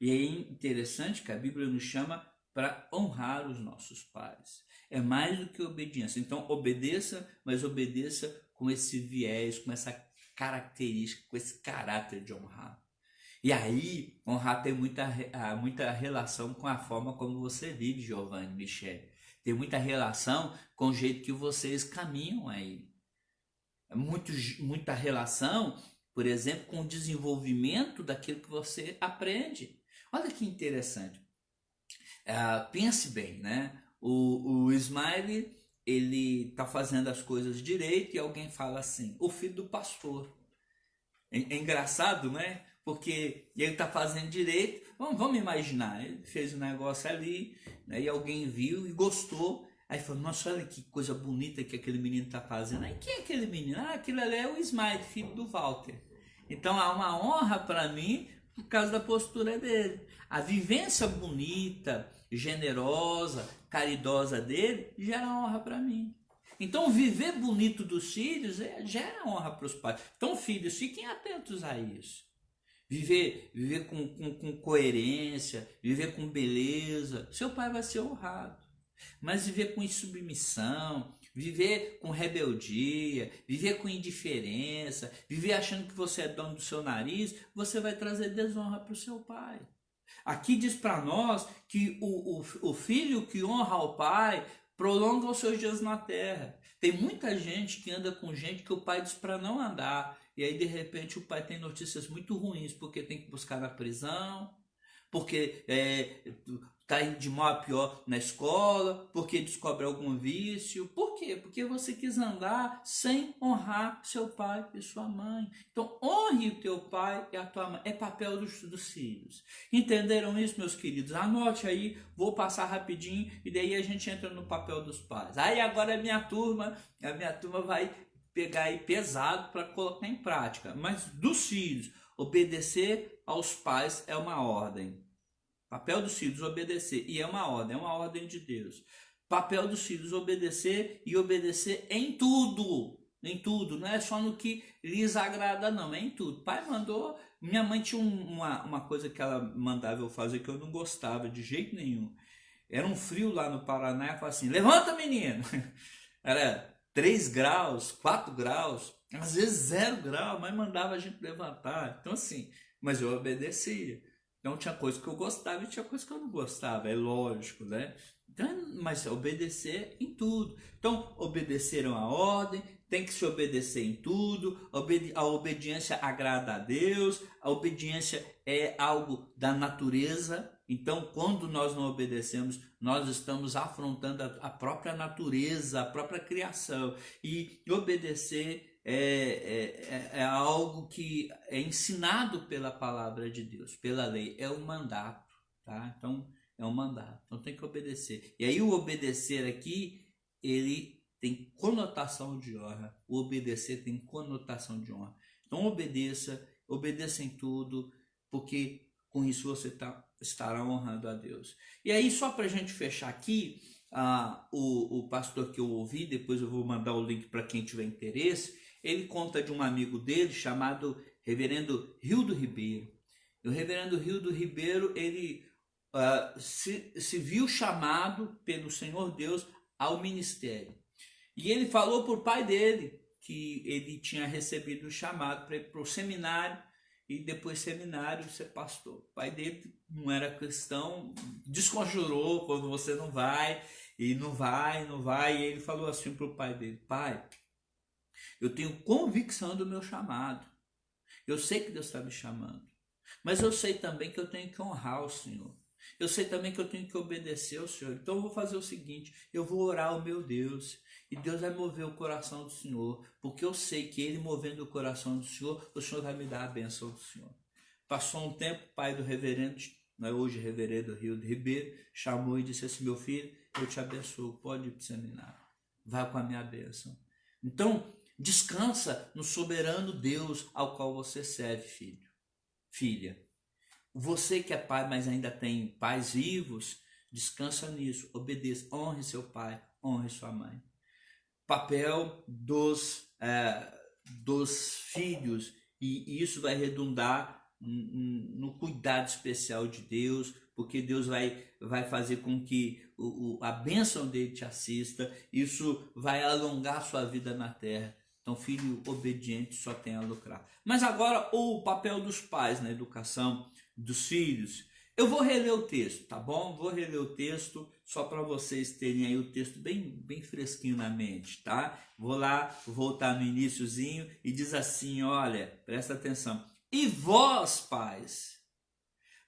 E é interessante que a Bíblia nos chama para honrar os nossos pais. É mais do que obediência. Então, obedeça, mas obedeça com esse viés, com essa característica, com esse caráter de honrar. E aí, honrar tem muita relação com a forma como você vive, Giovanni, Michele. Tem muita relação com o jeito que vocês caminham aí. Muita relação, por exemplo, com o desenvolvimento daquilo que você aprende. Olha que interessante. Pense bem, né? O Ismael, ele tá fazendo as coisas direito e alguém fala assim, o filho do pastor. É engraçado, né? Porque ele tá fazendo direito. Vamos imaginar, ele fez um negócio ali, né? E alguém viu e gostou. Aí falou, nossa, olha que coisa bonita que aquele menino tá fazendo. Aí quem é aquele menino? Ah, aquilo ali é o Ismael, filho do Walter. Então há uma honra para mim por causa da postura dele. A vivência bonita, generosa, caridosa dele gera honra para mim. Então, viver bonito dos filhos gera honra para os pais. Então, filhos, fiquem atentos a isso. Viver com coerência, viver com beleza. Seu pai vai ser honrado. Mas viver com insubmissão, viver com rebeldia, viver com indiferença, viver achando que você é dono do seu nariz, você vai trazer desonra para o seu pai. Aqui diz para nós que o filho que honra o pai prolonga os seus dias na terra. Tem muita gente que anda com gente que o pai diz para não andar. E aí, de repente, o pai tem notícias muito ruins, porque tem que buscar na prisão, porque está indo de mal a pior na escola, porque descobre algum vício. Por quê? Porque você quis andar sem honrar seu pai e sua mãe. Então, honre o teu pai e a tua mãe. É papel dos filhos. Entenderam isso, meus queridos? Anote aí, vou passar rapidinho e daí a gente entra no papel dos pais. Aí agora a minha turma vai pegar aí pesado para colocar em prática. Mas dos filhos, obedecer aos pais é uma ordem. Papel dos filhos, obedecer. E é uma ordem de Deus. Papel dos filhos, obedecer e obedecer em tudo. Em tudo, não é só no que lhes agrada, não, é em tudo. Pai mandou, minha mãe tinha uma coisa que ela mandava eu fazer que eu não gostava de jeito nenhum. Era um frio lá no Paraná, ela falava assim, levanta menino. Era 3 graus, 4 graus, às vezes 0 grau, mas mandava a gente levantar. Então assim, mas eu obedecia. Então tinha coisa que eu gostava e tinha coisa que eu não gostava, é lógico, né? Então, mas obedecer em tudo. Então, obedeceram a ordem, tem que se obedecer em tudo, a obediência agrada a Deus, a obediência é algo da natureza. Então, quando nós não obedecemos, nós estamos afrontando a própria natureza, a própria criação. E obedecer é algo que é ensinado pela palavra de Deus, pela lei, é um mandato, tá? Então, é um mandato, então tem que obedecer. E aí o obedecer aqui, ele tem conotação de honra, o obedecer tem conotação de honra. Então obedeça em tudo, porque com isso você estará honrando a Deus. E aí, só para a gente fechar aqui, o pastor que eu ouvi, depois eu vou mandar o link para quem tiver interesse, ele conta de um amigo dele chamado Reverendo Hildo Ribeiro. O Reverendo Hildo Ribeiro, ele se viu chamado pelo Senhor Deus ao ministério. E ele falou para o pai dele que ele tinha recebido o chamado para ir para o seminário e depois seminário ser pastor. O pai dele não era cristão, desconjurou quando você não vai, e não vai, e ele falou assim para o pai dele, pai, eu tenho convicção do meu chamado, eu sei que Deus está me chamando, mas eu sei também que eu tenho que honrar o Senhor, eu sei também que eu tenho que obedecer ao Senhor, então eu vou fazer o seguinte, eu vou orar ao meu Deus, e Deus vai mover o coração do Senhor, porque eu sei que Ele movendo o coração do Senhor, o Senhor vai me dar a bênção do Senhor. Passou um tempo, o pai do reverendo, hoje reverendo Hildo Ribeiro, chamou e disse assim, meu filho, eu te abençoo, pode ir para o seminário, vai com a minha bênção. Então, descansa no soberano Deus ao qual você serve, filho, filha. Você que é pai, mas ainda tem pais vivos, descansa nisso, obedeça, honre seu pai, honre sua mãe. Papel dos filhos, e isso vai redundar no cuidado especial de Deus, porque Deus vai fazer com que a bênção dele te assista, isso vai alongar sua vida na terra. Então, filho obediente só tem a lucrar. Mas agora, o papel dos pais na educação dos filhos. Eu vou reler o texto, tá bom? Vou reler o texto só para vocês terem aí o texto bem fresquinho na mente, tá? Vou lá, voltar no iniciozinho e diz assim, olha, presta atenção. E vós, pais,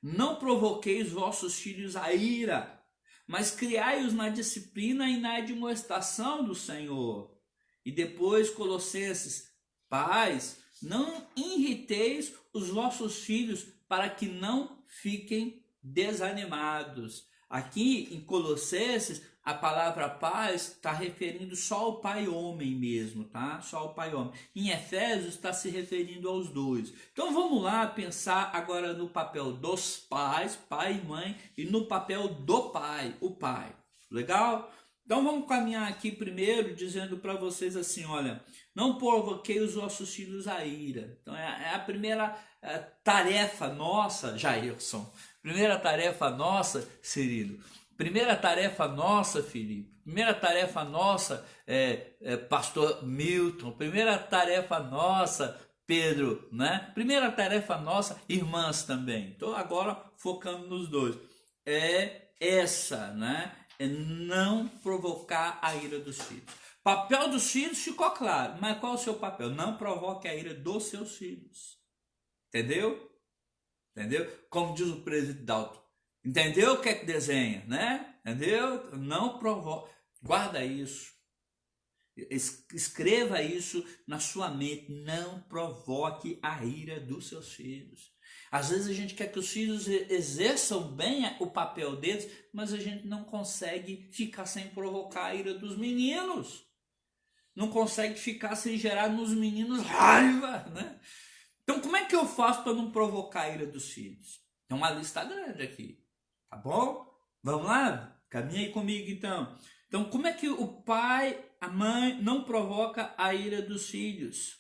não provoqueis vossos filhos a ira, mas criai-os na disciplina e na admoestação do Senhor. E depois, Colossenses, pais, não irriteis os vossos filhos para que não fiquem desanimados. Aqui em Colossenses, a palavra paz está referindo só ao pai homem mesmo, tá? Só ao pai homem. Em Efésios está se referindo aos dois. Então vamos lá pensar agora no papel dos pais, pai e mãe, e no papel do pai, o pai. Legal? Então vamos caminhar aqui primeiro dizendo para vocês assim, olha, não provoquei os vossos filhos a ira. Então é a primeira tarefa nossa, Jairson. Primeira tarefa nossa, Cirilo. Primeira tarefa nossa, Felipe. Primeira tarefa nossa, pastor Milton. Primeira tarefa nossa, Pedro, né? Primeira tarefa nossa, irmãs também. Então agora focando nos dois. É essa, né? É não provocar a ira dos filhos. Papel dos filhos ficou claro, mas qual é o seu papel? Não provoque a ira dos seus filhos. Entendeu? Entendeu? Como diz o presidente Dalton. Entendeu o que é que desenha, né? Entendeu? Não provoque. Guarda isso. Escreva isso na sua mente. Não provoque a ira dos seus filhos. Às vezes a gente quer que os filhos exerçam bem o papel deles, mas a gente não consegue ficar sem provocar a ira dos meninos. Não consegue ficar sem gerar nos meninos raiva, né? Então como é que eu faço para não provocar a ira dos filhos? Tem uma lista grande aqui, tá bom? Vamos lá? Caminha aí comigo então. Então como é que o pai, a mãe não provoca a ira dos filhos?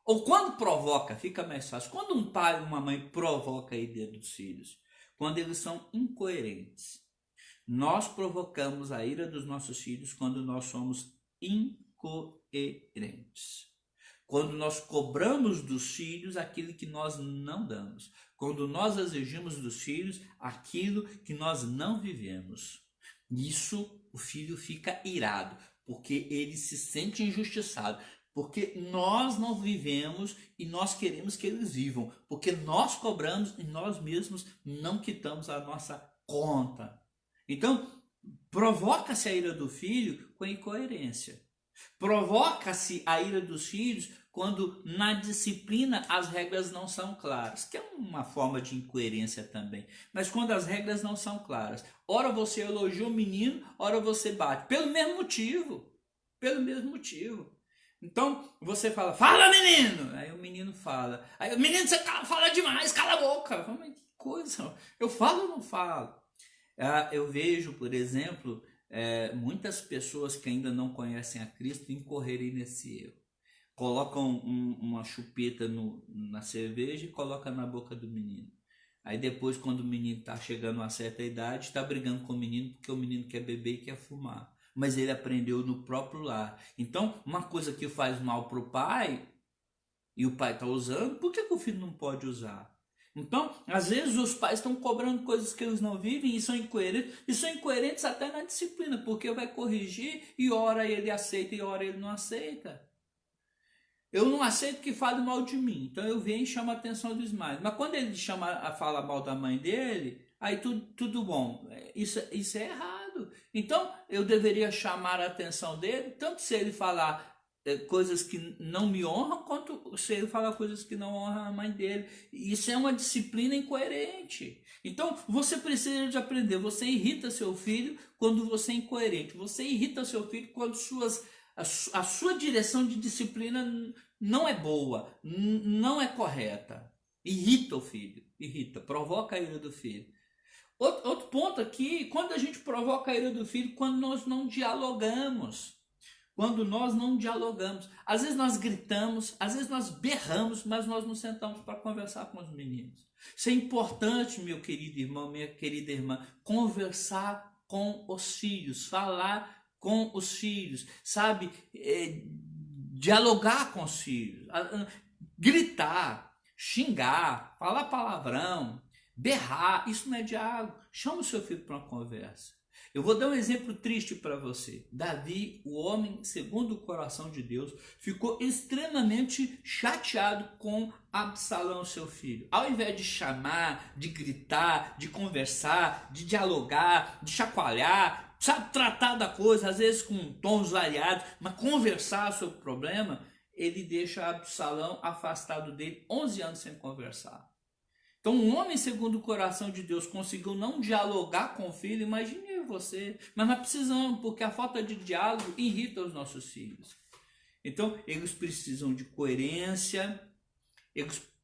Ou quando provoca, fica mais fácil. Quando um pai ou uma mãe provoca a ira dos filhos? Quando eles são incoerentes. Nós provocamos a ira dos nossos filhos quando nós somos incoerentes. Quando nós cobramos dos filhos aquilo que nós não damos. Quando nós exigimos dos filhos aquilo que nós não vivemos. Nisso o filho fica irado, porque ele se sente injustiçado. Porque nós não vivemos e nós queremos que eles vivam. Porque nós cobramos e nós mesmos não quitamos a nossa conta. Então, provoca-se a ira do filho com incoerência. Provoca-se a ira dos filhos quando na disciplina as regras não são claras, que é uma forma de incoerência também. Mas quando as regras não são claras, ora você elogia o menino, ora você bate, pelo mesmo motivo. Pelo mesmo motivo. Então você fala menino, aí o menino fala, aí o menino, você fala demais, cala a boca. Mas que coisa, eu falo ou não falo? Eu vejo, por exemplo, muitas pessoas que ainda não conhecem a Cristo incorrerem nesse erro. Colocam uma chupeta na cerveja e colocam na boca do menino. Aí depois, quando o menino está chegando a uma certa idade, está brigando com o menino porque o menino quer beber e quer fumar. Mas ele aprendeu no próprio lar. Então, uma coisa que faz mal para o pai, e o pai está usando, por que o filho não pode usar? Então, às vezes os pais estão cobrando coisas que eles não vivem e são incoerentes até na disciplina, porque vai corrigir e ora ele aceita e ora ele não aceita. Eu não aceito que fale mal de mim, então eu venho e chamo a atenção dos mais. Mas quando ele fala mal da mãe dele, aí tudo bom. Isso é errado. Então eu deveria chamar a atenção dele, tanto se ele falar coisas que não me honram, quanto se ele falar coisas que não honram a mãe dele. Isso é uma disciplina incoerente. Então você precisa de aprender. Você irrita seu filho quando você é incoerente. Você irrita seu filho quando a sua direção de disciplina não é boa, não é correta. Irrita o filho, provoca a ira do filho. Outro ponto aqui, quando a gente provoca a ira do filho, quando nós não dialogamos. Às vezes nós gritamos, às vezes nós berramos, mas nós não sentamos para conversar com os meninos. Isso é importante, meu querido irmão, minha querida irmã, conversar com os filhos, falar com os filhos, sabe? Dialogar com os filhos, gritar, xingar, falar palavrão, berrar, isso não é diálogo. Chama o seu filho para uma conversa. Eu vou dar um exemplo triste para você. Davi, o homem segundo o coração de Deus, ficou extremamente chateado com Absalão, seu filho. Ao invés de chamar, de gritar, de conversar, de dialogar, de chacoalhar, sabe, tratar da coisa, às vezes com tons variados, mas conversar sobre o problema, ele deixa Absalão afastado dele 11 anos sem conversar. Então, um homem segundo o coração de Deus conseguiu não dialogar com o filho, imagine você. Mas nós precisamos, porque a falta de diálogo irrita os nossos filhos. Então, eles precisam de coerência,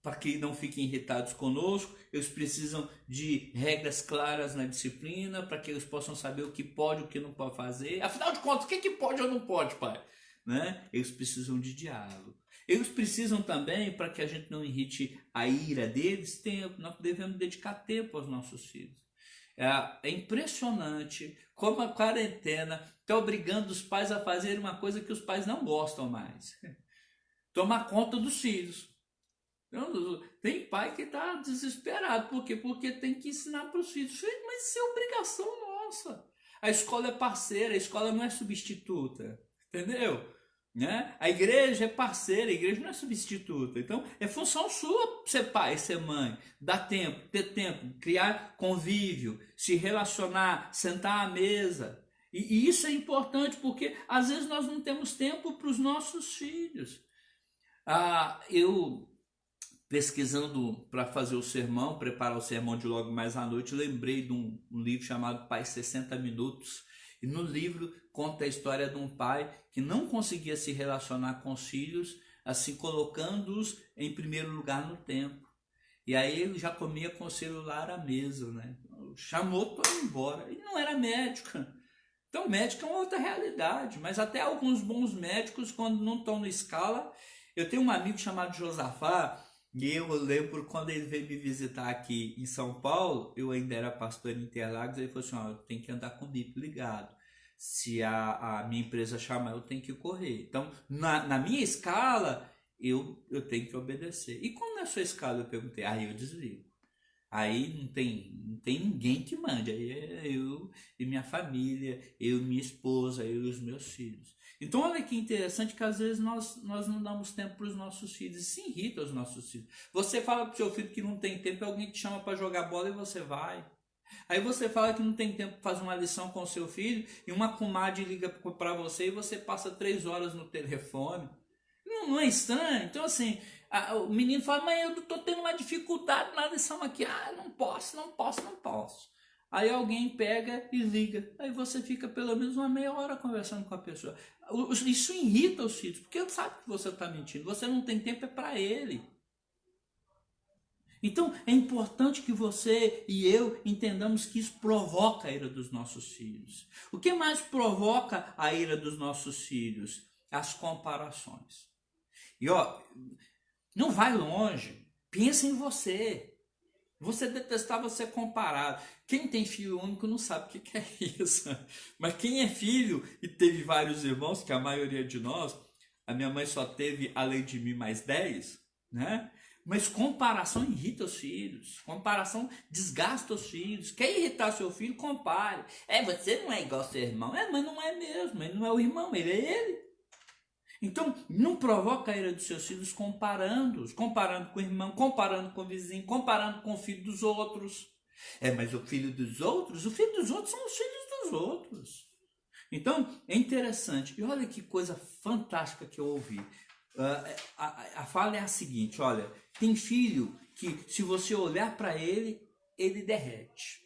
para que não fiquem irritados conosco, eles precisam de regras claras na disciplina, para que eles possam saber o que pode e o que não pode fazer. Afinal de contas, o que pode ou não pode, pai? Né? Eles precisam de diálogo. Eles precisam também, para que a gente não irrite a ira deles, tempo. Nós devemos dedicar tempo aos nossos filhos. É impressionante como a quarentena está obrigando os pais a fazer uma coisa que os pais não gostam mais. Tomar conta dos filhos. Então, tem pai que está desesperado. Por quê? Porque tem que ensinar para os filhos. Mas isso é obrigação nossa. A escola é parceira, a escola não é substituta. Entendeu? Né? A igreja é parceira, a igreja não é substituta. Então, é função sua ser pai, ser mãe, dar tempo, ter tempo, criar convívio, se relacionar, sentar à mesa. E isso é importante porque às vezes nós não temos tempo para os nossos filhos. Eu, pesquisando para fazer o sermão, preparar o sermão de logo mais à noite, lembrei de um livro chamado Pai 60 Minutos. E no livro conta a história de um pai que não conseguia se relacionar com os filhos, assim colocando-os em primeiro lugar no tempo. E aí ele já comia com o celular à mesa, né? Chamou para ir embora. Ele não era médico. Então médico é uma outra realidade, mas até alguns bons médicos, quando não estão na escala... Eu tenho um amigo chamado Josafá, e eu lembro quando ele veio me visitar aqui em São Paulo, eu ainda era pastor em Interlagos, ele falou assim, ó, eu tenho que andar com o bip ligado. Se a minha empresa chamar, eu tenho que correr. Então, na minha escala, eu tenho que obedecer. E quando na sua escala, eu perguntei, aí eu desligo. Aí não tem ninguém que mande, aí é eu e minha família, eu e minha esposa, eu e os meus filhos. Então olha que interessante que às vezes nós não damos tempo para os nossos filhos, isso irrita os nossos filhos. Você fala para o seu filho que não tem tempo, alguém te chama para jogar bola e você vai. Aí você fala que não tem tempo para fazer uma lição com o seu filho e uma comadre liga para você e você passa 3 horas no telefone. Não é estranho? Então assim, o menino fala, mas eu estou tendo uma dificuldade na lição aqui. Não posso. Aí alguém pega e liga. Aí você fica pelo menos uma meia hora conversando com a pessoa. Isso irrita os filhos, porque ele sabe que você está mentindo. Você não tem tempo, é para ele. Então é importante que você e eu entendamos que isso provoca a ira dos nossos filhos. O que mais provoca a ira dos nossos filhos? As comparações. E não vai longe, pensa em você. Você detestava ser comparado. Quem tem filho único não sabe o que é isso. Mas quem é filho e teve vários irmãos, que a maioria de nós, a minha mãe só teve, além de mim, mais 10, né? Mas comparação irrita os filhos. Comparação desgasta os filhos. Quer irritar seu filho, compare. Você não é igual ao seu irmão. Mas não é mesmo. Ele não é o irmão, ele é ele. Então, não provoca a ira dos seus filhos comparando-os, comparando com o irmão, comparando com o vizinho, comparando com o filho dos outros. Mas o filho dos outros são os filhos dos outros. Então, é interessante. E olha que coisa fantástica que eu ouvi. A fala é a seguinte, olha, tem filho que se você olhar para ele, ele derrete.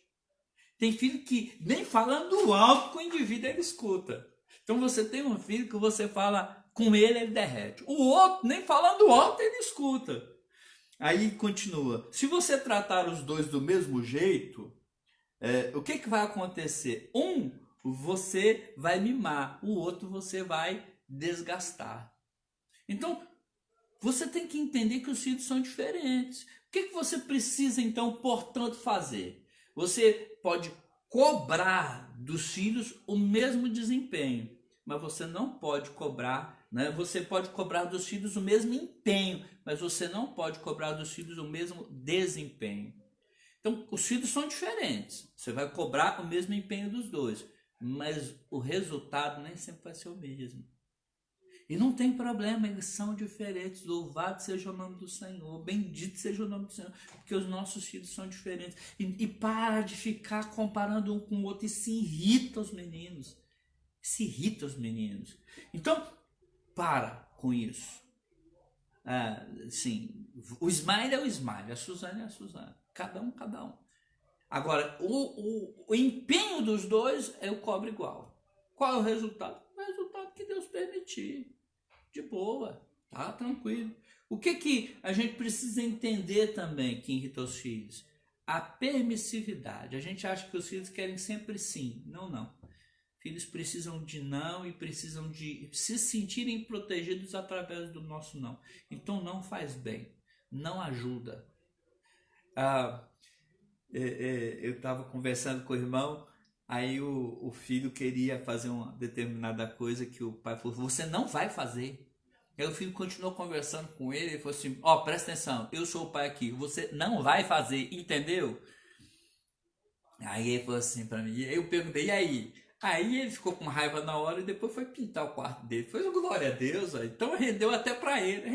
Tem filho que nem falando alto com o indivíduo ele escuta. Então você tem um filho que você fala com ele derrete. O outro, nem falando alto, ele escuta. Aí continua. Se você tratar os dois do mesmo jeito, o que vai acontecer? Um, você vai mimar. O outro, você vai desgastar. Então, você tem que entender que os filhos são diferentes. O que você precisa, então, portanto, fazer? Você pode cobrar dos filhos o mesmo desempenho, mas você não pode cobrar, né? Você pode cobrar dos filhos o mesmo empenho, mas você não pode cobrar dos filhos o mesmo desempenho. Então, os filhos são diferentes. Você vai cobrar o mesmo empenho dos dois, mas o resultado nem sempre vai ser o mesmo. E não tem problema, eles são diferentes. Louvado seja o nome do Senhor, bendito seja o nome do Senhor, porque os nossos filhos são diferentes. E para de ficar comparando um com o outro, e se irrita os meninos. Se irrita os meninos. Então, para com isso. Sim, o Ismael é o Ismael, a Suzana é a Suzana. Cada um, cada um. Agora, o empenho dos dois eu cobro igual. Qual é o resultado? O resultado que Deus permitir. De boa, tá tranquilo. O que a gente precisa entender também que irrita os filhos? A permissividade. A gente acha que os filhos querem sempre sim. Não. Filhos precisam de não e precisam de se sentirem protegidos através do nosso não. Então não faz bem, não ajuda. Eu estava conversando com o irmão, aí o filho queria fazer uma determinada coisa que o pai falou, você não vai fazer. Aí o filho continuou conversando com ele e falou assim, presta atenção, eu sou o pai aqui, você não vai fazer, entendeu? Aí ele falou assim para mim, eu perguntei, e aí? Aí ele ficou com raiva na hora e depois foi pintar o quarto dele. Foi glória a Deus, então rendeu até para ele.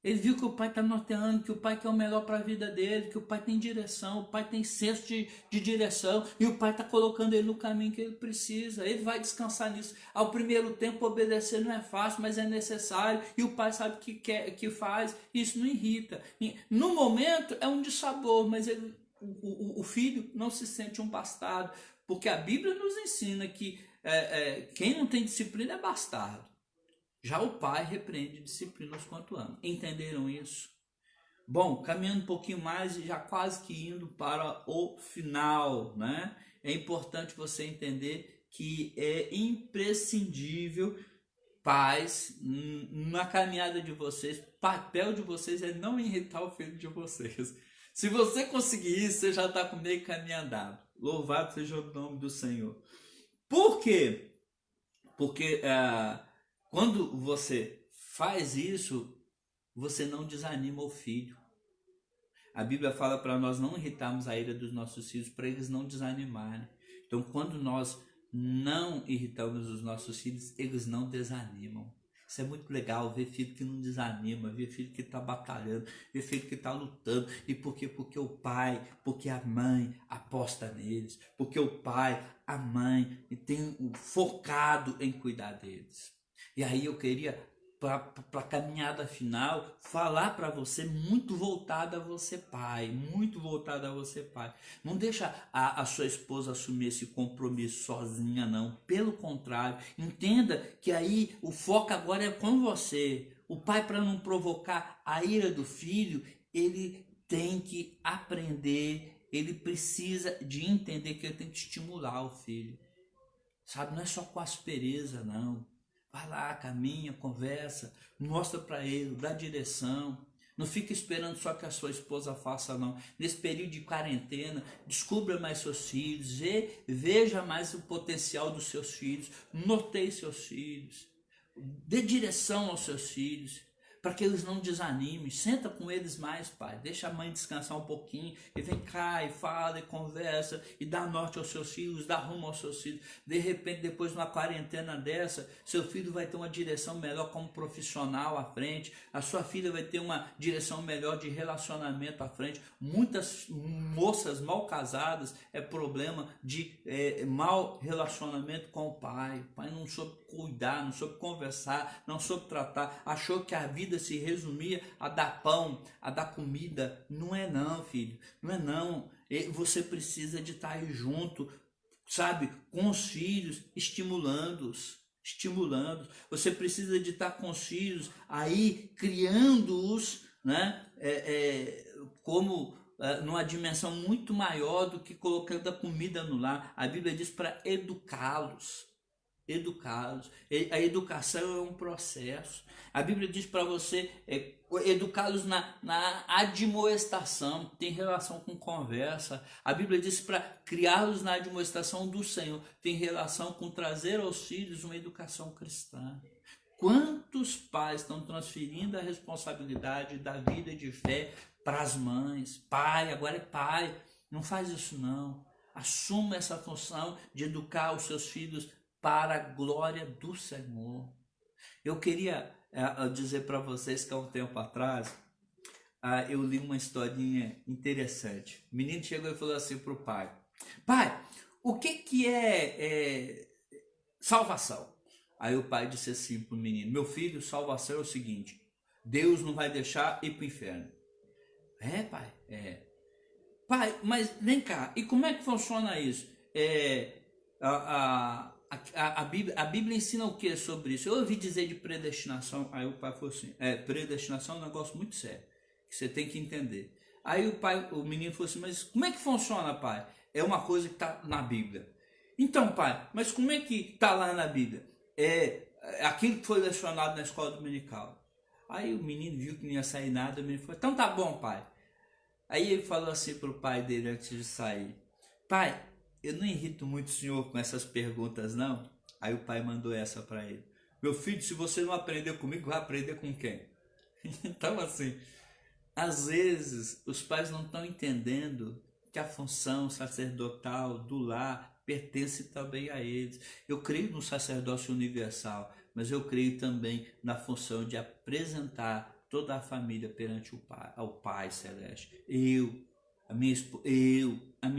Ele viu que o pai está norteando, que o pai quer o melhor para a vida dele, que o pai tem direção, o pai tem senso de direção, e o pai está colocando ele no caminho que ele precisa. Ele vai descansar nisso. Ao primeiro tempo, obedecer não é fácil, mas é necessário, e o pai sabe que faz, e isso não irrita. No momento, é um dissabor, mas o filho não se sente um bastardo, porque a Bíblia nos ensina que quem não tem disciplina é bastardo. Já o pai repreende e disciplina os quanto ama. Entenderam isso? Bom, caminhando um pouquinho mais e já quase que indo para o final, né? É importante você entender que é imprescindível, pais, na caminhada de vocês, papel de vocês é não irritar o filho de vocês. Se você conseguir isso, você já está com meio caminho andado. Louvado seja o nome do Senhor. Por quê? Porque quando você faz isso, você não desanima o filho. A Bíblia fala para nós não irritarmos a ira dos nossos filhos, para eles não desanimarem. Então, quando nós não irritamos os nossos filhos, eles não desanimam. Isso é muito legal, ver filho que não desanima, ver filho que está batalhando, ver filho que está lutando. E por quê? Porque o pai, porque a mãe aposta neles, porque o pai, a mãe tem focado em cuidar deles. E aí eu queria, para a caminhada final, falar para você, muito voltada a você pai, muito voltada a você pai. Não deixa a sua esposa assumir esse compromisso sozinha, não. Pelo contrário, entenda que aí o foco agora é com você. O pai, para não provocar a ira do filho, ele tem que aprender, ele precisa de entender que ele tem que estimular o filho. Sabe, não é só com aspereza, não. Vai lá, caminha, conversa, mostra para ele, dá direção. Não fica esperando só que a sua esposa faça, não. Nesse período de quarentena, descubra mais seus filhos, veja mais o potencial dos seus filhos, norteie seus filhos, dê direção aos seus filhos, para que eles não desanimem. Senta com eles mais, pai. Deixa a mãe descansar um pouquinho e vem cá e fala e conversa e dá norte aos seus filhos, dá rumo aos seus filhos. De repente, depois de uma quarentena dessa, seu filho vai ter uma direção melhor como profissional à frente, a sua filha vai ter uma direção melhor de relacionamento à frente. Muitas moças mal casadas é problema de mau relacionamento com o pai. O pai não soube cuidar, não soube conversar, não soube tratar, achou que a vida se resumia a dar pão, a dar comida. Não é não, filho, não é não. Você precisa de estar aí junto, sabe, com os filhos, estimulando-os. Você precisa de estar com os filhos aí, criando-os, né, como numa dimensão muito maior do que colocando a comida no lar. A Bíblia diz para educá-los. A educação é um processo. A Bíblia diz para você educá-los na admoestação, tem relação com conversa. A Bíblia diz para criá-los na admoestação do Senhor, tem relação com trazer aos filhos uma educação cristã. Quantos pais estão transferindo a responsabilidade da vida de fé para as mães? Pai, agora é pai, não faz isso não. Assuma essa função de educar os seus filhos para a glória do Senhor. Eu queria dizer para vocês que há um tempo atrás, eu li uma historinha interessante. O menino chegou e falou assim para o pai: pai, o que é salvação? Aí o pai disse assim para o menino: meu filho, salvação é o seguinte, Deus não vai deixar ir para o inferno. É, pai? É. Pai, mas vem cá, e como é que funciona isso? A Bíblia ensina o que sobre isso? Eu ouvi dizer de predestinação. Aí o pai falou assim: predestinação é um negócio muito sério, que você tem que entender. Aí o menino falou assim: mas como é que funciona, pai? É uma coisa que está na Bíblia. Então, pai, mas como é que está lá na Bíblia? É aquilo que foi lecionado na escola dominical. Aí o menino viu que não ia sair nada, o menino falou: então tá bom, pai. Aí ele falou assim para o pai dele antes de sair: pai, eu não irrito muito o senhor com essas perguntas não? Aí o pai mandou essa para ele: meu filho, se você não aprender comigo, vai aprender com quem? Então assim, às vezes os pais não estão entendendo que a função sacerdotal do lar pertence também a eles. Eu creio no sacerdócio universal, mas eu creio também na função de apresentar toda a família perante ao Pai Celeste. A minha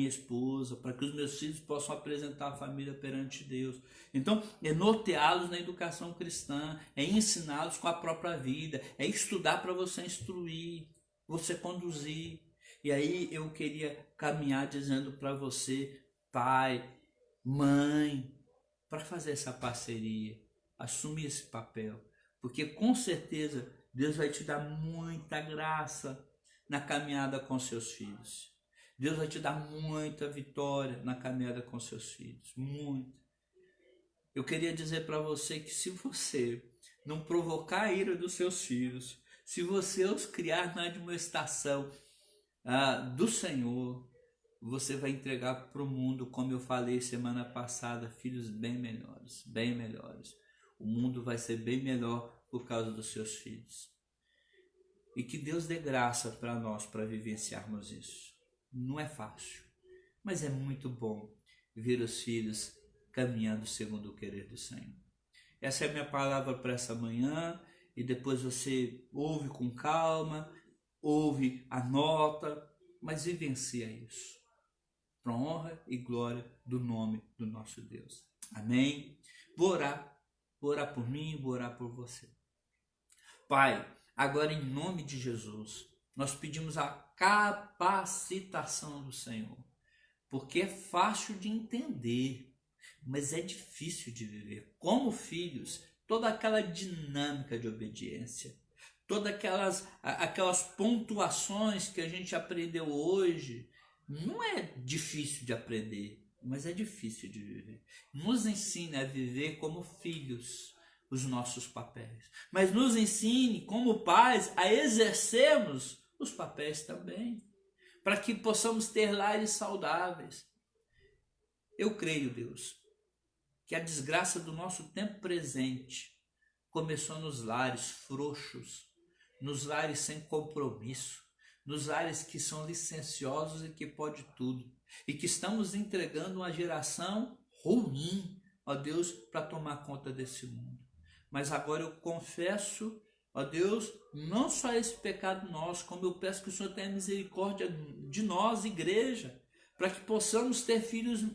esposa, para que os meus filhos possam apresentar a família perante Deus. Então, é norteá-los na educação cristã, é ensiná-los com a própria vida, é estudar para você instruir, você conduzir. E aí eu queria caminhar dizendo para você, pai, mãe, para fazer essa parceria, assumir esse papel, porque com certeza Deus vai te dar muita graça na caminhada com seus filhos. Deus vai te dar muita vitória na caminhada com seus filhos, muita. Eu queria dizer para você que se você não provocar a ira dos seus filhos, se você os criar na admoestação do Senhor, você vai entregar para o mundo, como eu falei semana passada, filhos bem melhores, bem melhores. O mundo vai ser bem melhor por causa dos seus filhos. E que Deus dê graça para nós para vivenciarmos isso. Não é fácil, mas é muito bom ver os filhos caminhando segundo o querer do Senhor. Essa é a minha palavra para essa manhã, e depois você ouve com calma, ouve, anota, mas vivencia isso, para honra e glória do nome do nosso Deus. Amém? Vou orar por mim, vou orar por você. Pai, agora em nome de Jesus, nós pedimos a capacitação do Senhor, porque é fácil de entender, mas é difícil de viver. Como filhos, toda aquela dinâmica de obediência, todas aquelas pontuações que a gente aprendeu hoje, não é difícil de aprender, mas é difícil de viver. Nos ensine a viver como filhos os nossos papéis, mas nos ensine como pais a exercermos os papéis também, para que possamos ter lares saudáveis. Eu creio, Deus, que a desgraça do nosso tempo presente começou nos lares frouxos, nos lares sem compromisso, nos lares que são licenciosos e que pode tudo, e que estamos entregando uma geração ruim, ó Deus, para tomar conta desse mundo. Mas agora eu confesso, ó Deus, não só esse pecado nosso, como eu peço que o Senhor tenha misericórdia de nós, igreja, para que possamos ter filhos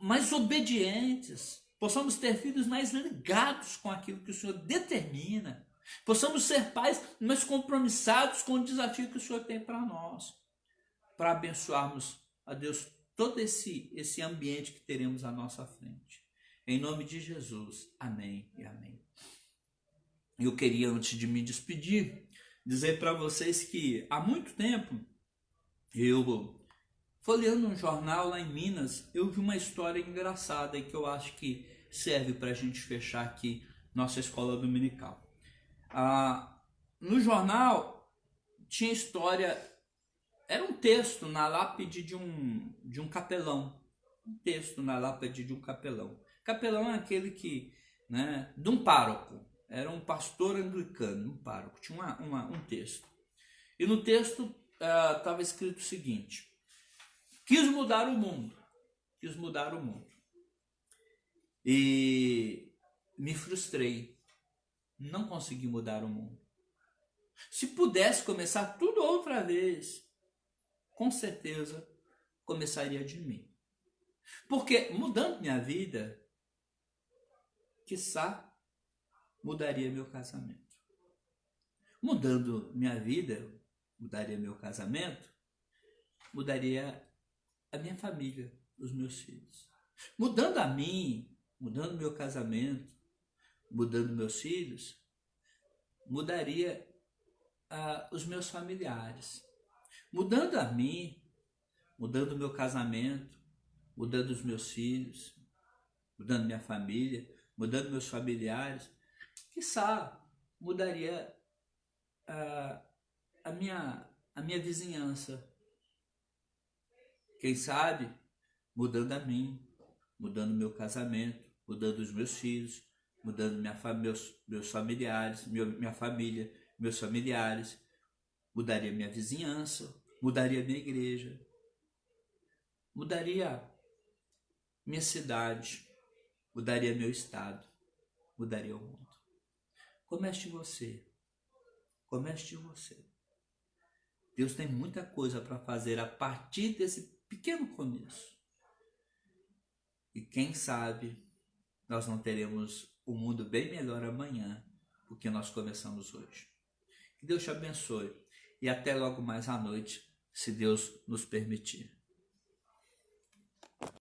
mais obedientes, possamos ter filhos mais ligados com aquilo que o Senhor determina, possamos ser pais mais compromissados com o desafio que o Senhor tem para nós, para abençoarmos, a Deus, todo esse ambiente que teremos à nossa frente. Em nome de Jesus, amém e amém. Eu queria, antes de me despedir, dizer para vocês que há muito tempo, eu folheando um jornal lá em Minas, eu vi uma história engraçada e que eu acho que serve para a gente fechar aqui nossa escola dominical. No jornal tinha história, era um texto na lápide de um capelão. Um texto na lápide de um capelão. Capelão é aquele que né, de um pároco. Era um pastor anglicano, um pároco. Tinha um texto. E no texto estava escrito o seguinte: quis mudar o mundo. Quis mudar o mundo. E me frustrei. Não consegui mudar o mundo. Se pudesse começar tudo outra vez, com certeza começaria de mim. Porque mudando minha vida, quiçá mudaria meu casamento. Mudando minha vida, mudaria meu casamento, mudaria a minha família, os meus filhos. Mudando a mim, mudando meu casamento, mudando meus filhos, mudaria os meus familiares. Mudando a mim, mudando meu casamento, mudando os meus filhos, mudando minha família, mudando meus familiares, quiçá mudaria a minha vizinhança. Quem sabe, mudando a mim, mudando meu casamento, mudando os meus filhos, mudando meus familiares, minha família, meus familiares, mudaria minha vizinhança, mudaria minha igreja, mudaria minha cidade, mudaria meu estado, mudaria o mundo. Comece você. Comece de você. Deus tem muita coisa para fazer a partir desse pequeno começo. E quem sabe nós não teremos um mundo bem melhor amanhã do que nós começamos hoje. Que Deus te abençoe e até logo mais à noite, se Deus nos permitir.